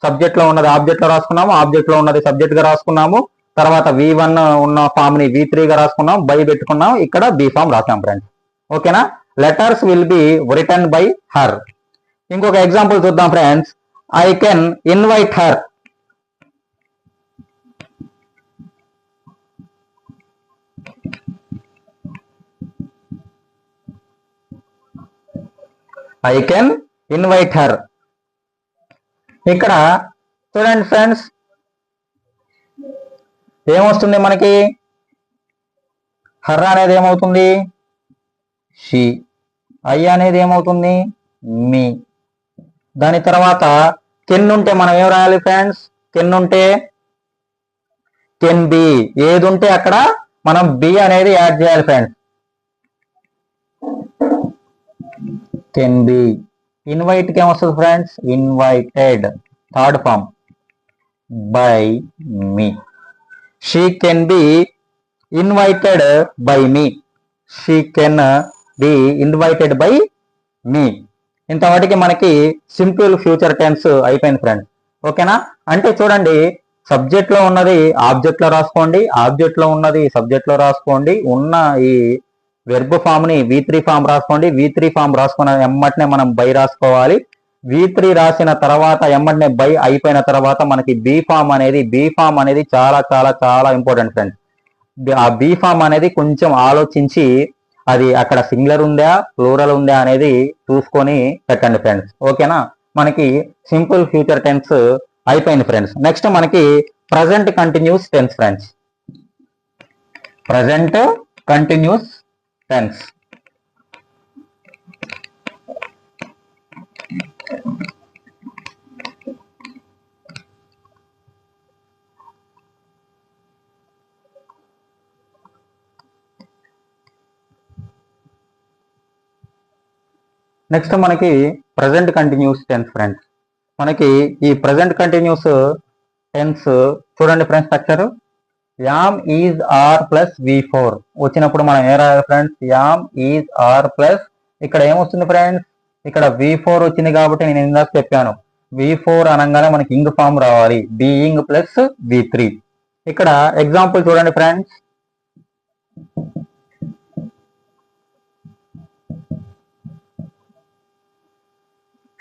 సబ్జెక్ట్ లో ఉన్నది ఆబ్జెక్ట్ లో రాసుకున్నాము, ఆబ్జెక్ట్ లో ఉన్నది సబ్జెక్ట్ గా రాసుకున్నాము, తర్వాత V1 ఉన్న ఫామ్ ని V3 గా రాసుకున్నాం, బై పెట్టుకున్నాం, ఇక్కడ బి ఫామ్ రాసాం ఫ్రెండ్స్. ఓకేనా? Letters will be return by her. ఇంకొక ఎగ్జాంపుల్ చూద్దాం friends. I can invite her. I can invite her. ఇక్కడ చూడండి ఫ్రెండ్స్, ఏమొస్తుంది మనకి? హర్ అనేది ఏమవుతుంది? షీ. ఐ అనేది ఏమవుతుంది? మీ. దాని తర్వాత కెన్ ఉంటే మనం ఏం రాయాలి ఫ్రెండ్స్? కెన్ ఉంటే కెన్ బి. ఏది ఉంటే అక్కడ మనం బి అనేది యాడ్ చేయాలి ఫ్రెండ్స్. Can be. ఇన్వైట్ కి ఏమొస్తుంది friends? Invited, third form, by me. She can be invited by me. She can be invited by me. ఇంతవాటికి మనకి సింపుల్ ఫ్యూచర్ టెన్స్ అయిపోయింది ఫ్రెండ్స్. ఓకేనా? అంటే చూడండి, సబ్జెక్ట్ లో ఉన్నది ఆబ్జెక్ట్ లో రాసుకోండి, ఆబ్జెక్ట్ లో ఉన్నది సబ్జెక్ట్ లో రాసుకోండి, ఉన్న ఈ వెర్బ్ ఫామ్ ని V3 ఫామ్ రాసుకోండి, V3 ఫామ్ రాసుకున్న ఎమ్మటనే మనం బై రాసుకోవాలి. V3 రాసిన తర్వాత ఎమ్మటనే బై అయిపోయిన తర్వాత మనకి బి ఫామ్ అనేది చాలా చాలా చాలా ఇంపార్టెంట్ ఫ్రెండ్స్. ఆ బి ఫామ్ అనేది కొంచెం ఆలోచించి అది అక్కడ సింగులర్ ఉందా ప్లూరల్ ఉందా అనేది చూసుకొని పెట్టండి ఫ్రెండ్స్. ఓకేనా? మనకి సింపుల్ ఫ్యూచర్ టెన్స్ అయిపోయింది ఫ్రెండ్స్. నెక్స్ట్ మనకి present continuous tense friends. Present continuous tense. Next మనకి ప్రజెంట్ కంటిన్యూస్ టెన్స్ ఫ్రెండ్స్. మనకి ఈ ప్రజెంట్ కంటిన్యూస్ టెన్స్ చూడండి friends structure. Am is are plus V4 వచ్చినప్పుడు మనం ఏ రాయాలి friends? Am is are plus ఇక్కడ ఏమొస్తుంది ఫ్రెండ్స్? ఇక్కడ V4 వచ్చింది కాబట్టి నేను ఇందాక చెప్పాను V4 అనగానే మనకి ఇంగ్ ఫామ్ రావాలి, బీయింగ్ ప్లస్ V3. ఇక్కడ ఎగ్జాంపుల్ చూడండి friends.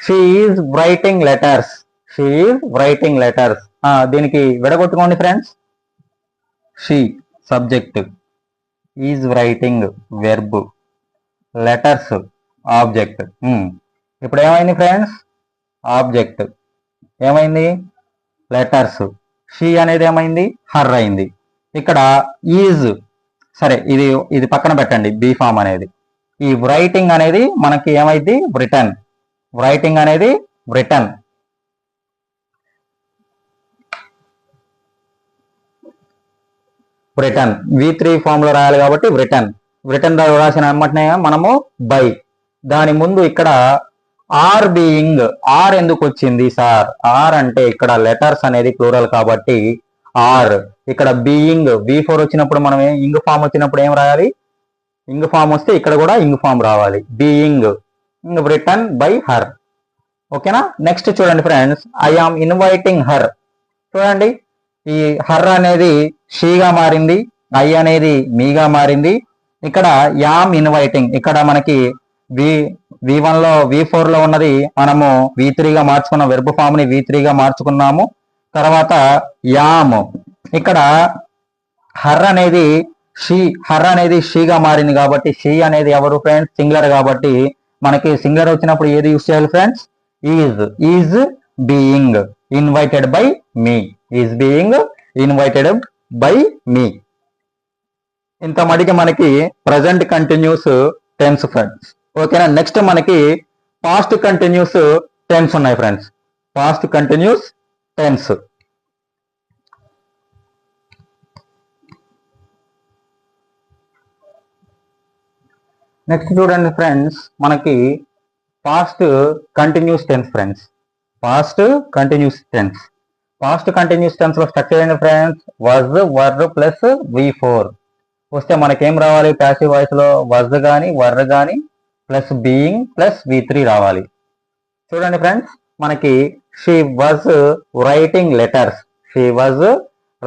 She is writing letters. She is writing letters. దీనికి విడగొట్టుకోండి friends. She subject, is writing verb, letters object. ఇప్పుడు ఏమైంది ఫ్రెండ్స్? ఆబ్జెక్ట్ ఏమైంది? లెటర్స్. షీ అనేది ఏమైంది? హర్ అయింది. ఇక్కడ ఈజ్, సరే ఇది పక్కన పెట్టండి, బీ ఫామ్ అనేది. ఈ రైటింగ్ అనేది మనకి ఏమైంది? రిటర్న్. రైటింగ్ అనేది రిటర్న్. రిటర్న్ V3 ఫామ్ లో రాయాలి కాబట్టి రిటర్న్. రిటర్న్ రాసిన వెంటనే మనము బై. దాని ముందు ఇక్కడ ఆర్ బీయింగ్. ఆర్ ఎందుకు వచ్చింది సార్? ఆర్ అంటే ఇక్కడ లెటర్స్ అనేది ప్లూరల్ కాబట్టి ఆర్. ఇక్కడ బీయింగ్ V4 వచ్చినప్పుడు మనం ఇంగ్ ఫామ్ వచ్చినప్పుడు ఏం రాయాలి? ఇంగ్ ఫామ్ వస్తే ఇక్కడ కూడా ఇంగ్ ఫామ్ రావాలి, బీయింగ్. Written by her. ఓకేనా? నెక్స్ట్ చూడండి friends, I am inviting her. చూడండి, ఈ హర్ అనేది షీగా మారింది, ఐ అనేది మీగా మారింది. ఇక్కడ యామ్ ఇన్వైటింగ్, ఇక్కడ మనకి V1 లో V4 లో ఉన్నది మనము V3 గా మార్చుకున్న వెర్బ్ ఫామ్ ని V3 గా మార్చుకున్నాము. తర్వాత యామ్, ఇక్కడ హర్ అనేది హర్ అనేది షీగా మారింది కాబట్టి షీ అనేది ఎవరు ఫ్రెండ్స్? సింగులర్ కాబట్టి మనకి సింగులర్ వచ్చినప్పుడు ఏది యూస్ చేయాలి friends? Is being invited by me. Is being invited by me. ఇంత మటుకి మనకి ప్రజెంట్ కంటిన్యూస్ టెన్స్ ఫ్రెండ్స్. ఓకేనా? నెక్స్ట్ మనకి పాస్ట్ కంటిన్యూస్ టెన్స్ ఉన్నాయి friends. Past continuous tense. Next చూడండి ఫ్రెండ్స్, మనకి past continuous tense friends. Past continuous tense. Past continuous tense లో structure ఏంటి friends? Was, were plus V4 వస్తే మనకేం రావాలి? ప్యాసివ్ వాయిస్ లో వాజ్ గాని వర్ గాని ప్లస్ బీయింగ్ ప్లస్ V3 రావాలి. చూడండి ఫ్రెండ్స్, మనకి she was writing letters. She was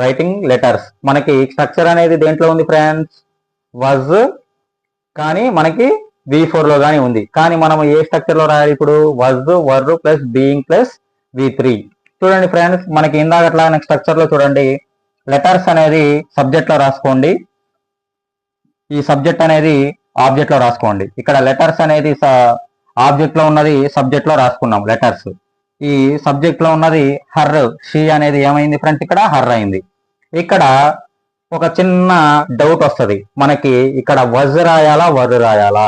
writing letters. మనకి స్ట్రక్చర్ అనేది దేంట్లో ఉంది ఫ్రెండ్స్? వాజ్ కానీ మనకి V4 లో కానీ ఉంది. కానీ మనం ఏ స్ట్రక్చర్ లో రాయాలి ఇప్పుడు? Was, were plus being plus V3. చూడండి ఫ్రెండ్స్, మనకి ఇందాకట్లా నెక్స్ట్ స్ట్రక్చర్ లో చూడండి, లెటర్స్ అనేది సబ్జెక్ట్ లో రాసుకోండి, ఈ సబ్జెక్ట్ అనేది ఆబ్జెక్ట్ లో రాసుకోండి. ఇక్కడ లెటర్స్ అనేది ఆబ్జెక్ట్ లో ఉన్నది సబ్జెక్ట్ లో రాసుకున్నాం లెటర్స్. ఈ సబ్జెక్ట్ లో ఉన్నది హర్, షీ అనేది ఏమైంది ఫ్రెండ్స్? ఇక్కడ హర్ అయింది. ఇక్కడ ఒక చిన్న డౌట్ వస్తుంది మనకి, ఇక్కడ వజ్ రాయాలా వర్ రాయాలా?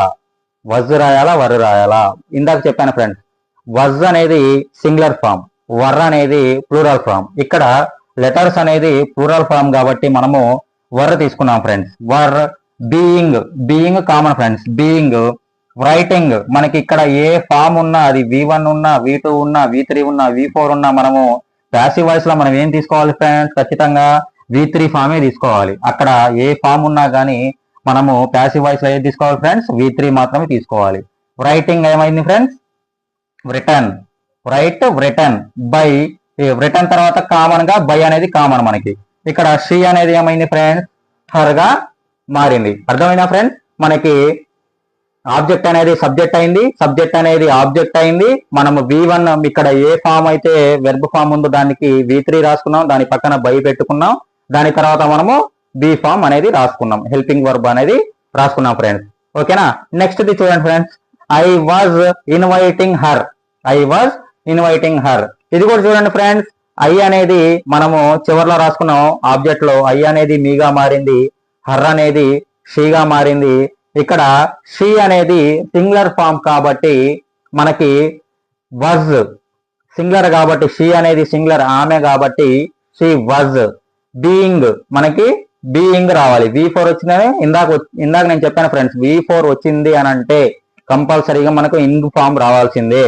వజ్ రాయాలా వర్ రాయాలా? ఇందాక చెప్పాను ఫ్రెండ్స్, వజ్ అనేది సింగులర్ ఫామ్, వర్ అనేది ప్లూరల్ ఫామ్. ఇక్కడ లెటర్స్ అనేది ప్లూరల్ ఫామ్ కాబట్టి మనము వర్ తీసుకున్నాం friends. Were. Being common friends. Being. Writing, మనకి ఇక్కడ ఏ ఫామ్ ఉన్నా, అది V1 ఉన్నా, V2 ఉన్నా, V3 ఉన్నా, V4 ఉన్నా, మనము ప్యాసివ్ వాయిస్ లో మనం ఏం తీసుకోవాలి ఫ్రెండ్స్? ఖచ్చితంగా V3 ఫామే తీసుకోవాలి. అక్కడ ఏ ఫామ్ ఉన్నా కానీ మనము ప్యాసివ్ వాయిస్ లో ఏది తీసుకోవాలి ఫ్రెండ్స్? V3 మాత్రమే తీసుకోవాలి. రైటింగ్ ఏమైంది friends? Return. Right, written by. Return తర్వాత కామన్ గా బై అనేది కామన్ మనకి. ఇక్కడ షీ అనేది ఏమైంది ఫ్రెండ్స్? హర్ గా మారింది. అర్థమైందా ఫ్రెండ్స్? మనకి ఆబ్జెక్ట్ అనేది సబ్జెక్ట్ అయింది, సబ్జెక్ట్ అనేది ఆబ్జెక్ట్ అయింది. మనము V1 ఇక్కడ ఏ ఫామ్ అయితే వెర్బ్ ఫామ్ ఉందో దానికి V3 రాసుకున్నాం, దాని పక్కన బై పెట్టుకున్నాం. దాని తర్వాత మనము బి ఫామ్ అనేది రాసుకున్నాం, హెల్పింగ్ వర్బ్ అనేది రాసుకున్నాం ఫ్రెండ్స్. ఓకేనా? నెక్స్ట్ ది చూడండి friends, I was inviting her. I was inviting her. ఇది కూడా చూడండి ఫ్రెండ్స్, ఐ అనేది మనము చివరిలో రాసుకున్నాం ఆబ్జెక్ట్ లో. ఐ అనేది మీగా మారింది, హర్ అనేది షీగా మారింది. ఇక్కడ షీ అనేది సింగులర్ ఫామ్ కాబట్టి మనకి వాజ్ సింగులర్ కాబట్టి షీ అనేది సింగులర్, ఆమె కాబట్టి షీ వాజ్. బీయింగ్, మనకి బీయింగ్ రావాలి. V4 వచ్చిందని ఇందాక నేను చెప్పాను ఫ్రెండ్స్, V4 వచ్చింది అని అంటే కంపల్సరీగా మనకు ఇంగ్ ఫామ్ రావాల్సిందే.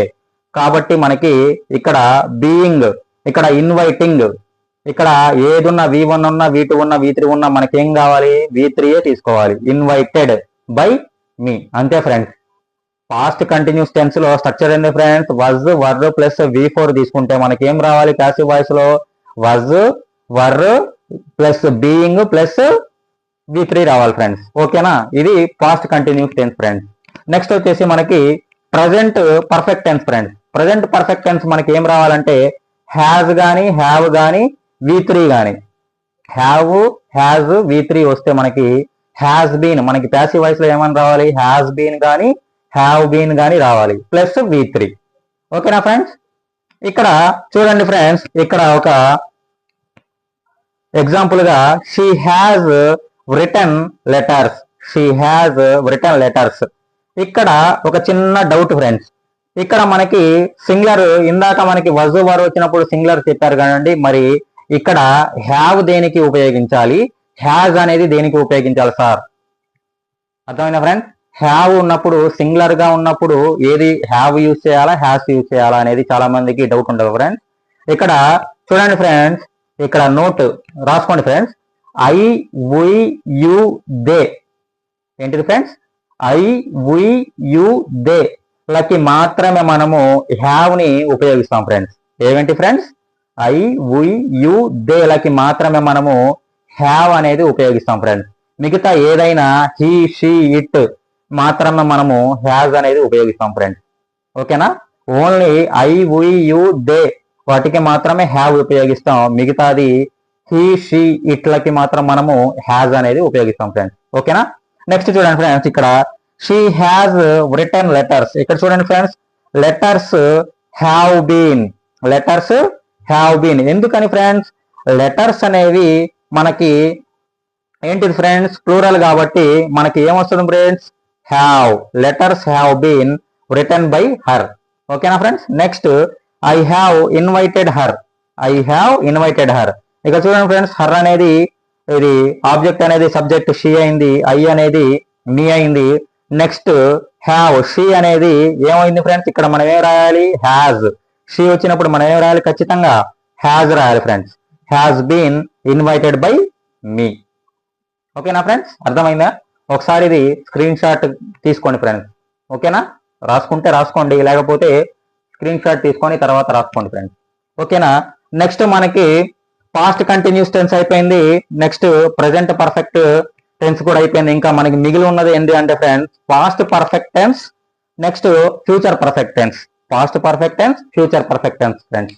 కాబట్టి మనకి ఇక్కడ బీయింగ్, ఇక్కడ ఇన్వైటింగ్, ఇక్కడ ఏది ఉన్నా V1 ఉన్నా V2 ఉన్నా V3 ఉన్నా మనకేం కావాలి, V3 తీసుకోవాలి. ఇన్వైటెడ్ బై మీ, అంతే ఫ్రెండ్స్. పాస్ట్ కంటిన్యూస్ టెన్స్ లో స్ట్రక్చర్ ఏంది friends, was were plus V4 తీసుకుంటే మనకి ఏం రావాలి, ప్యాసివ్ వాయిస్ లో was were plus being plus V3 రావాలి ఫ్రెండ్స్. ఓకేనా, ఇది past continuous tense friends. Next వచ్చేసి మనకి present perfect tense friends. Present perfect tense మనకి ఏం రావాలంటే హ్యాజ్ గానీ హ్యావ్ గానీ V3 గానీ, హ్యావ్ హ్యాజ్ V3 వస్తే మనకి హ్యాస్ బీన్, మనకి ప్యాసివ్ వాయిస్ లో ఏమని రావాలి, హ్యాస్ బీన్ గానీ హ్యావ్ బీన్ గానీ రావాలి ప్లస్ V3. ఓకేనా ఫ్రెండ్స్. ఇక్కడ చూడండి ఫ్రెండ్స్, ఇక్కడ ఒక ఎగ్జాంపుల్ గా she has return letters, she has return letters. ఇక్కడ ఒక చిన్న డౌట్ ఫ్రెండ్స్, ఇక్కడ మనకి సింగులర్, ఇందాక మనకి వజ్ వర్ వచ్చినప్పుడు సింగులర్ చెప్పారు కదండి, మరి ఇక్కడ హ్యావ్ దేనికి ఉపయోగించాలి, హ్యాజ్ అనేది దేనికి ఉపయోగించాలి సార్? అర్థమైందా ఫ్రెండ్స్? హ్యావ్ ఉన్నప్పుడు సింగులర్ గా ఉన్నప్పుడు ఏది హ్యావ్ యూజ్ చేయాలా హ్యాస్ యూజ్ చేయాలా అనేది చాలా మందికి డౌట్ ఉండదు ఫ్రెండ్స్. ఇక్కడ చూడండి ఫ్రెండ్స్, ఇక్కడ నోట్ రాసుకోండి friends. I we you they, ఏంటిది friends, I we you they లకి మాత్రమే మనము హ్యావ్ ని ఉపయోగిస్తాం ఫ్రెండ్స్. ఏవేంటి friends, I we you they లకి మాత్రమే మనము హ్యావ్ అనేది ఉపయోగిస్తాం ఫ్రెండ్స్. మిగతా ఏదైనా హీ షీ ఇట్ మాత్రమే మనము హ్యాజ్ అనేది ఉపయోగిస్తాం ఫ్రెండ్స్. ఓకేనా, only I we you they వాటికి మాత్రమే హ్యావ్ ఉపయోగిస్తాం, మిగతాది హీ షీ ఇట్లకి మాత్రం మనము హ్యాజ్ అనేది ఉపయోగిస్తాం ఫ్రెండ్స్. ఓకేనా. నెక్స్ట్ చూడండి ఫ్రెండ్స్, ఇక్కడ షీ హ్యాజ్ రిటర్న్ లెటర్స్. ఇక్కడ చూడండి friends, letters have been, letters have been. ఎందుకని ఫ్రెండ్స్, లెటర్స్ అనేవి మనకి ఏంటిది ఫ్రెండ్స్, ప్లూరల్ కాబట్టి మనకి ఏమొస్తుంది friends, have. Letters have been return by her. ఓకేనా friends. Next I have invited her, I have invited her. ఇక చూడండి ఫ్రెండ్స్, హర్ అనేది ఇది ఆబ్జెక్ట్ అనేది సబ్జెక్ట్ షీ అయింది, ఐ అనేది మీ అయింది. నెక్స్ట్ హ్యావ్, షీ అనేది ఏమైంది ఫ్రెండ్స్, ఇక్కడ మనం ఏం రాయాలి, హ్యాజ్. షీ వచ్చినప్పుడు మనం ఏం రాయాలి, ఖచ్చితంగా హ్యాజ్ రాయాలి friends. Has been invited by me. ఓకేనా ఫ్రెండ్స్, అర్థమైందా? ఒకసారి ఇది స్క్రీన్ షాట్ తీసుకోండి ఫ్రెండ్స్. ఓకేనా, రాసుకుంటే రాసుకోండి, లేకపోతే స్క్రీన్ షాట్ తీసుకొని తర్వాత రాసుకోండి ఫ్రెండ్స్. ఓకేనా. నెక్స్ట్ మనకి పాస్ట్ కంటిన్యూస్ టెన్స్ అయిపోయింది, నెక్స్ట్ ప్రజెంట్ పర్ఫెక్ట్ టెన్స్ కూడా అయిపోయింది. ఇంకా మనకి మిగిలి ఉన్నది ఏంటి అంటే friends, past perfect tense, next future perfect tense. Past perfect tense, future perfect tense friends.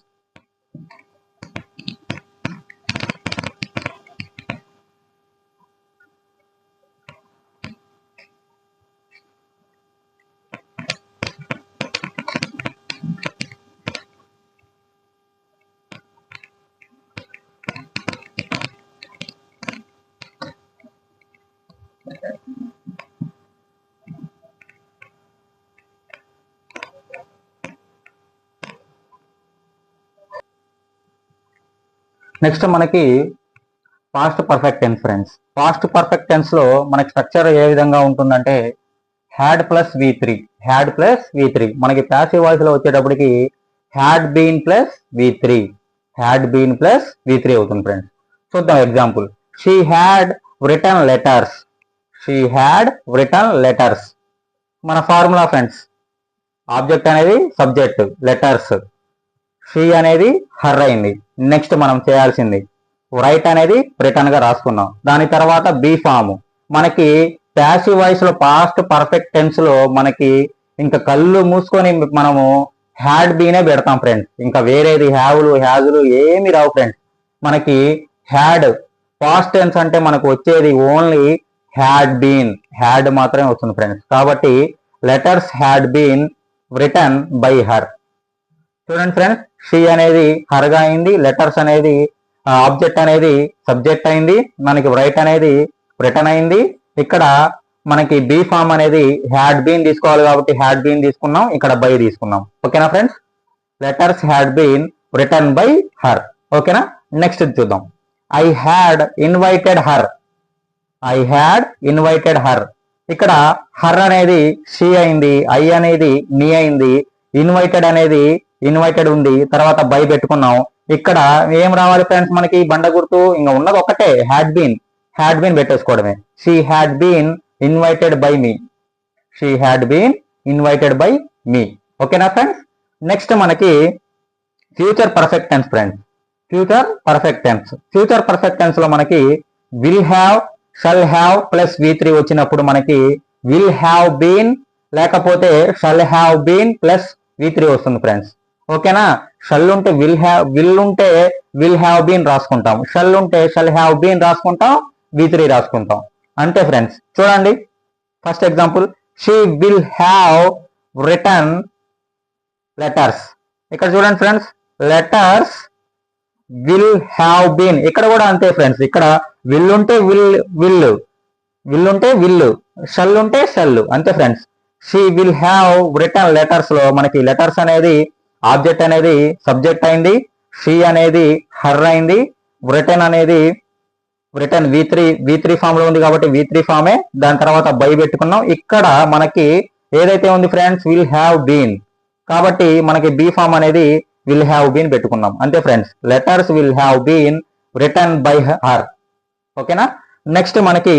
Next మనకి past perfect tense friends. Past perfect tense లో మనకి స్ట్రక్చర్ ఏ విధంగా ఉంటుందంటే had plus V3, had plus V3. మనకి ప్యాసివ్ వాయిస్ లో వచ్చేటప్పటికి had been plus V3, had been plus V3 అవుతుంది friends. చూద్దాం example. She had written letters, she had written letters. మన ఫార్ములా ఫ్రెండ్స్, ఆబ్జెక్ట్ అనేది సబ్జెక్ట్, లెటర్స్, షీ అనేది her అయింది. Next మనం చేయాల్సింది రైట్ అనేది రిటర్న్ గా రాసుకున్నాం. దాని తర్వాత బీ ఫామ్. మనకి ప్యాసివ్ వాయిస్ లో పాస్ట్ పర్ఫెక్ట్ టెన్స్ లో మనకి ఇంకా కళ్ళు మూసుకొని మనము హ్యాడ్ బీనే పెడతాం ఫ్రెండ్స్. ఇంకా వేరేది హ్యావ్లు హ్యాజులు ఏమి రావు ఫ్రెండ్స్. మనకి హ్యాడ్ పాస్ట్ టెన్స్ అంటే మనకు వచ్చేది ఓన్లీ హ్యాడ్ బీన్, హ్యాడ్ మాత్రమే వస్తుంది ఫ్రెండ్స్. కాబట్టి letters had been return by her. చూడండి ఫ్రెండ్స్, షీ అనేది హర్గా అయింది, లెటర్స్ అనేది ఆబ్జెక్ట్ అనేది సబ్జెక్ట్ అయింది, మనకి రైట్ అనేది రిటర్న్ అయింది. ఇక్కడ మనకి బీ ఫామ్ అనేది హ్యాడ్ బీన్ తీసుకోవాలి కాబట్టి హ్యాడ్ బీన్ తీసుకున్నాం, ఇక్కడ బై తీసుకున్నాం. ఓకేనా friends, letters had been return by her. ఓకేనా. నెక్స్ట్ చూద్దాం. I had invited her, I had invited her. ఇక్కడ హర్ అనేది షీ అయింది, ఐ అనేది నీ అయింది, ఇన్వైటెడ్ అనేది ఇన్వైటెడ్ ఉంది, తర్వాత బై పెట్టుకున్నాం. ఇక్కడ ఏం రావాలి ఫ్రెండ్స్, మనకి బండ గుర్తు ఇంకా ఉన్నది ఒకటే, హ్యాడ్ బీన్ పెట్టేసుకోవడమే. She had been invited by me, she had been invited by me. ఓకేనా ఫ్రెండ్స్. నెక్స్ట్ మనకి future perfect tense friends. Future perfect tense లో మనకి will have, shall have plus V3 వచ్చినప్పుడు మనకి విల్ హ్యావ్ బీన్ లేకపోతే shall have been plus V3 వస్తుంది ఫ్రెండ్స్. ఓకేనా. షల్ ఉంటే విల్ ఉంటే విల్ హ్యావ్ బీన్ రాసుకుంటాం, షల్ ఉంటే షల్ హ్యావ్ బీన్ రాసుకుంటాం, V3 రాసుకుంటాం. అంతే ఫ్రెండ్స్. చూడండి first example, she will have return letters. ఇక్కడ చూడండి friends, letters will have been. ఇక్కడ కూడా అంతే ఫ్రెండ్స్. ఇక్కడ విల్ ఉంటే విల్ ఉంటే విల్, షల్ ఉంటే షల్. అంతే friends. She will have return letters లో మనకి లెటర్స్ అనేది ఆబ్జెక్ట్ అనేది సబ్జెక్ట్ అయింది, షీ అనేది హర్ అయింది, రిటర్న్ అనేది రిటర్న్ V3 ఫామ్ లో ఉంది కాబట్టి V3 ఫామే. దాని తర్వాత బై పెట్టుకున్నాం. ఇక్కడ మనకి ఏదైతే ఉంది ఫ్రెండ్స్, విల్ హ్యావ్ బీన్ కాబట్టి మనకి బి ఫామ్ అనేది విల్ హ్యావ్ బీన్ పెట్టుకున్నాం. అంతే friends. Letters will have been return by her. ఓకేనా. నెక్స్ట్ మనకి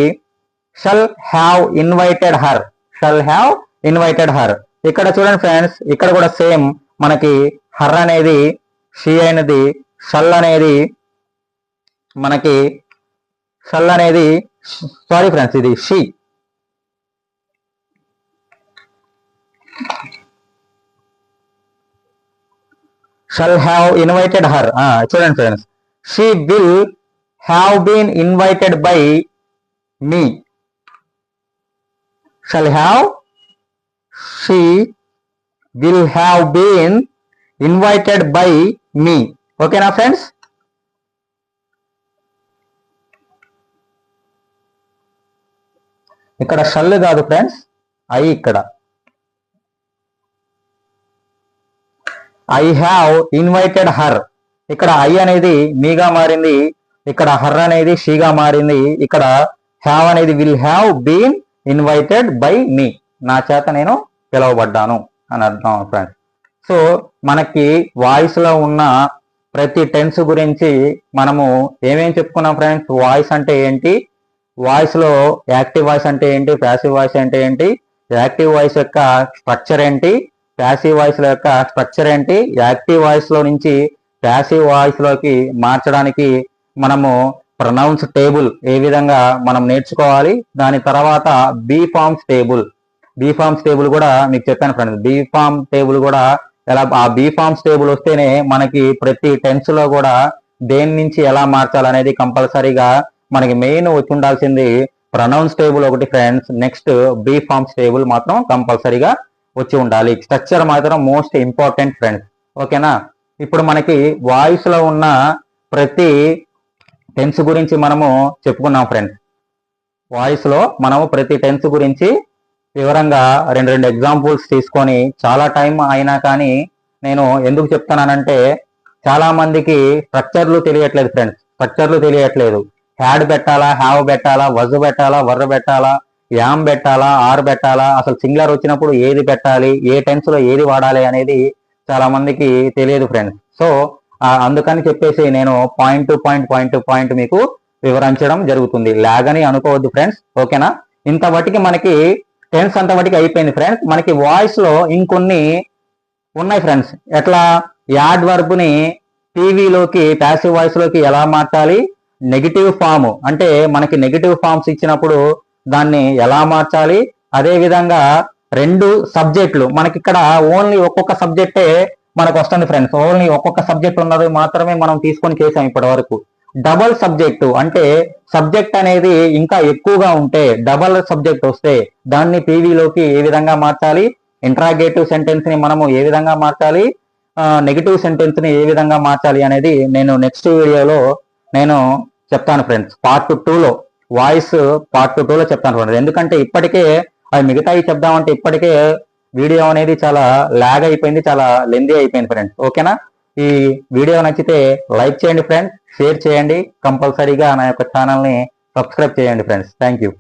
shall have invited her, shall have invited her. ఇక్కడ చూడండి ఫ్రెండ్స్, ఇక్కడ కూడా సేమ్ మనకి హర్ అనేది షీ అనేది, షల్ అనేది మనకి సారీ ఫ్రెండ్స్ ఇది she. Shall have invited her. చూడండి friends, she will have been invited by me, shall have, she will have been invited by me. ఓకేనా ఫ్రెండ్స్. ఇక్కడ షల్ కాదు ఫ్రెండ్స్, ఇక్కడ ఐ హ్యావ్ ఇన్వైటెడ్ హర్. ఇక్కడ I అనేది మీగా మారింది, ఇక్కడ హర్ అనేది షీగా మారింది, ఇక్కడ హ్యావ్ అనేది will have been invited by me, నా చేత నేను పిలువబడ్డాను అని అర్థం ఫ్రెండ్స్. సో మనకి వాయిస్ లో ఉన్న ప్రతి టెన్స్ గురించి మనము ఏమేం చెప్పుకున్నాం ఫ్రెండ్స్. వాయిస్ అంటే ఏంటి, వాయిస్ లో యాక్టివ్ వాయిస్ అంటే ఏంటి, ప్యాసివ్ వాయిస్ అంటే ఏంటి, యాక్టివ్ వాయిస్ యొక్క స్ట్రక్చర్ ఏంటి, ప్యాసివ్ వాయిస్ యొక్క స్ట్రక్చర్ ఏంటి, యాక్టివ్ వాయిస్ లో నుంచి ప్యాసివ్ వాయిస్ లోకి మార్చడానికి మనము ప్రొనౌన్స్ టేబుల్ ఏ విధంగా మనం నేర్చుకోవాలి. దాని తర్వాత బీ ఫార్మ్స్ టేబుల్ కూడా మీకు చెప్పాను ఫ్రెండ్స్. బీ ఫార్మ్ టేబుల్ కూడా ఎలా, ఆ బీ ఫార్మ్స్ టేబుల్ వస్తేనే మనకి ప్రతి టెన్స్ లో కూడా దేని నుంచి ఎలా మార్చాలనేది కంపల్సరీగా మనకి మెయిన్ వచ్చి ఉండాల్సింది ప్రొనౌన్స్ టేబుల్ ఒకటి friends. Next be forms table మాత్రం కంపల్సరీగా వచ్చి ఉండాలి. స్ట్రక్చర్ మాత్రం మోస్ట్ ఇంపార్టెంట్ ఫ్రెండ్స్. ఓకేనా. ఇప్పుడు మనకి వాయిస్ లో ఉన్న ప్రతి టెన్స్ గురించి మనము చెప్పుకున్నాం ఫ్రెండ్స్. వాయిస్ లో మనము ప్రతి టెన్స్ గురించి వివరంగా రెండు ఎగ్జాంపుల్స్ తీసుకొని, చాలా టైం అయినా కానీ నేను ఎందుకు చెప్తానంటే చాలా మందికి స్ట్రక్చర్లు తెలియట్లేదు ఫ్రెండ్స్. స్ట్రక్చర్లు తెలియట్లేదు. హ్యాడ్ పెట్టాలా, హ్యావ్ పెట్టాలా, వజ్ పెట్టాలా, వర్ర పెట్టాలా, యామ్ పెట్టాలా, ఆర్ పెట్టాలా, అసలు సింగులర్ వచ్చినప్పుడు ఏది పెట్టాలి, ఏ టెన్స్ లో ఏది వాడాలి అనేది చాలా మందికి తెలియదు ఫ్రెండ్స్. సో అందుకని చెప్పేసి నేను పాయింట్ టు పాయింట్ మీకు వివరించడం జరుగుతుంది. లాగ్ అని అనుకోవద్దు ఫ్రెండ్స్. ఓకేనా. ఇంతవరకు మనకి టెన్స్ అంతవరకు అయిపోయింది ఫ్రెండ్స్. మనకి వాయిస్ లో ఇంకొన్ని ఉన్నాయి ఫ్రెండ్స్. ఎట్లా యాడ్ వర్బ్ ని టీవీలోకి ప్యాసివ్ వాయిస్ లోకి ఎలా మార్చాలి, నెగిటివ్ ఫామ్ అంటే మనకి నెగిటివ్ ఫామ్స్ ఇచ్చినప్పుడు దాన్ని ఎలా మార్చాలి, అదే విధంగా రెండు సబ్జెక్టులు మనకి ఇక్కడ ఓన్లీ ఒక్కొక్క సబ్జెక్టే మనకు వస్తుంది ఫ్రెండ్స్. ఓన్లీ ఒక్కొక్క సబ్జెక్ట్ ఉన్నది మాత్రమే మనం తీసుకొని చేసాం ఇప్పటి వరకు. డబల్ సబ్జెక్టు అంటే సబ్జెక్ట్ అనేది ఇంకా ఎక్కువగా ఉంటే, డబల్ సబ్జెక్ట్ వస్తే దాన్ని టీవీలోకి ఏ విధంగా మార్చాలి, ఇంట్రాగేటివ్ సెంటెన్స్ ని మనము ఏ విధంగా మార్చాలి, నెగిటివ్ సెంటెన్స్ ని ఏ విధంగా మార్చాలి అనేది నేను నెక్స్ట్ వీడియోలో నేను చెప్తాను ఫ్రెండ్స్. పార్ట్ 2లో వాయిస్ పార్ట్ 2లో చెప్తాను ఫ్రెండ్స్. ఎందుకంటే ఇప్పటికే అది మిగతాయి చెప్దామంటే ఇప్పటికే వీడియో అనేది చాలా లాగ్ అయిపోయింది, చాలా లెందీ అయిపోయింది ఫ్రెండ్స్. ఓకేనా. ఈ వీడియో నచ్చితే లైక్ చేయండి ఫ్రెండ్స్, షేర్ చేయండి, కంపల్సరీగా నా యొక్క ఛానల్ని సబ్స్క్రైబ్ చేయండి ఫ్రెండ్స్. Thank you.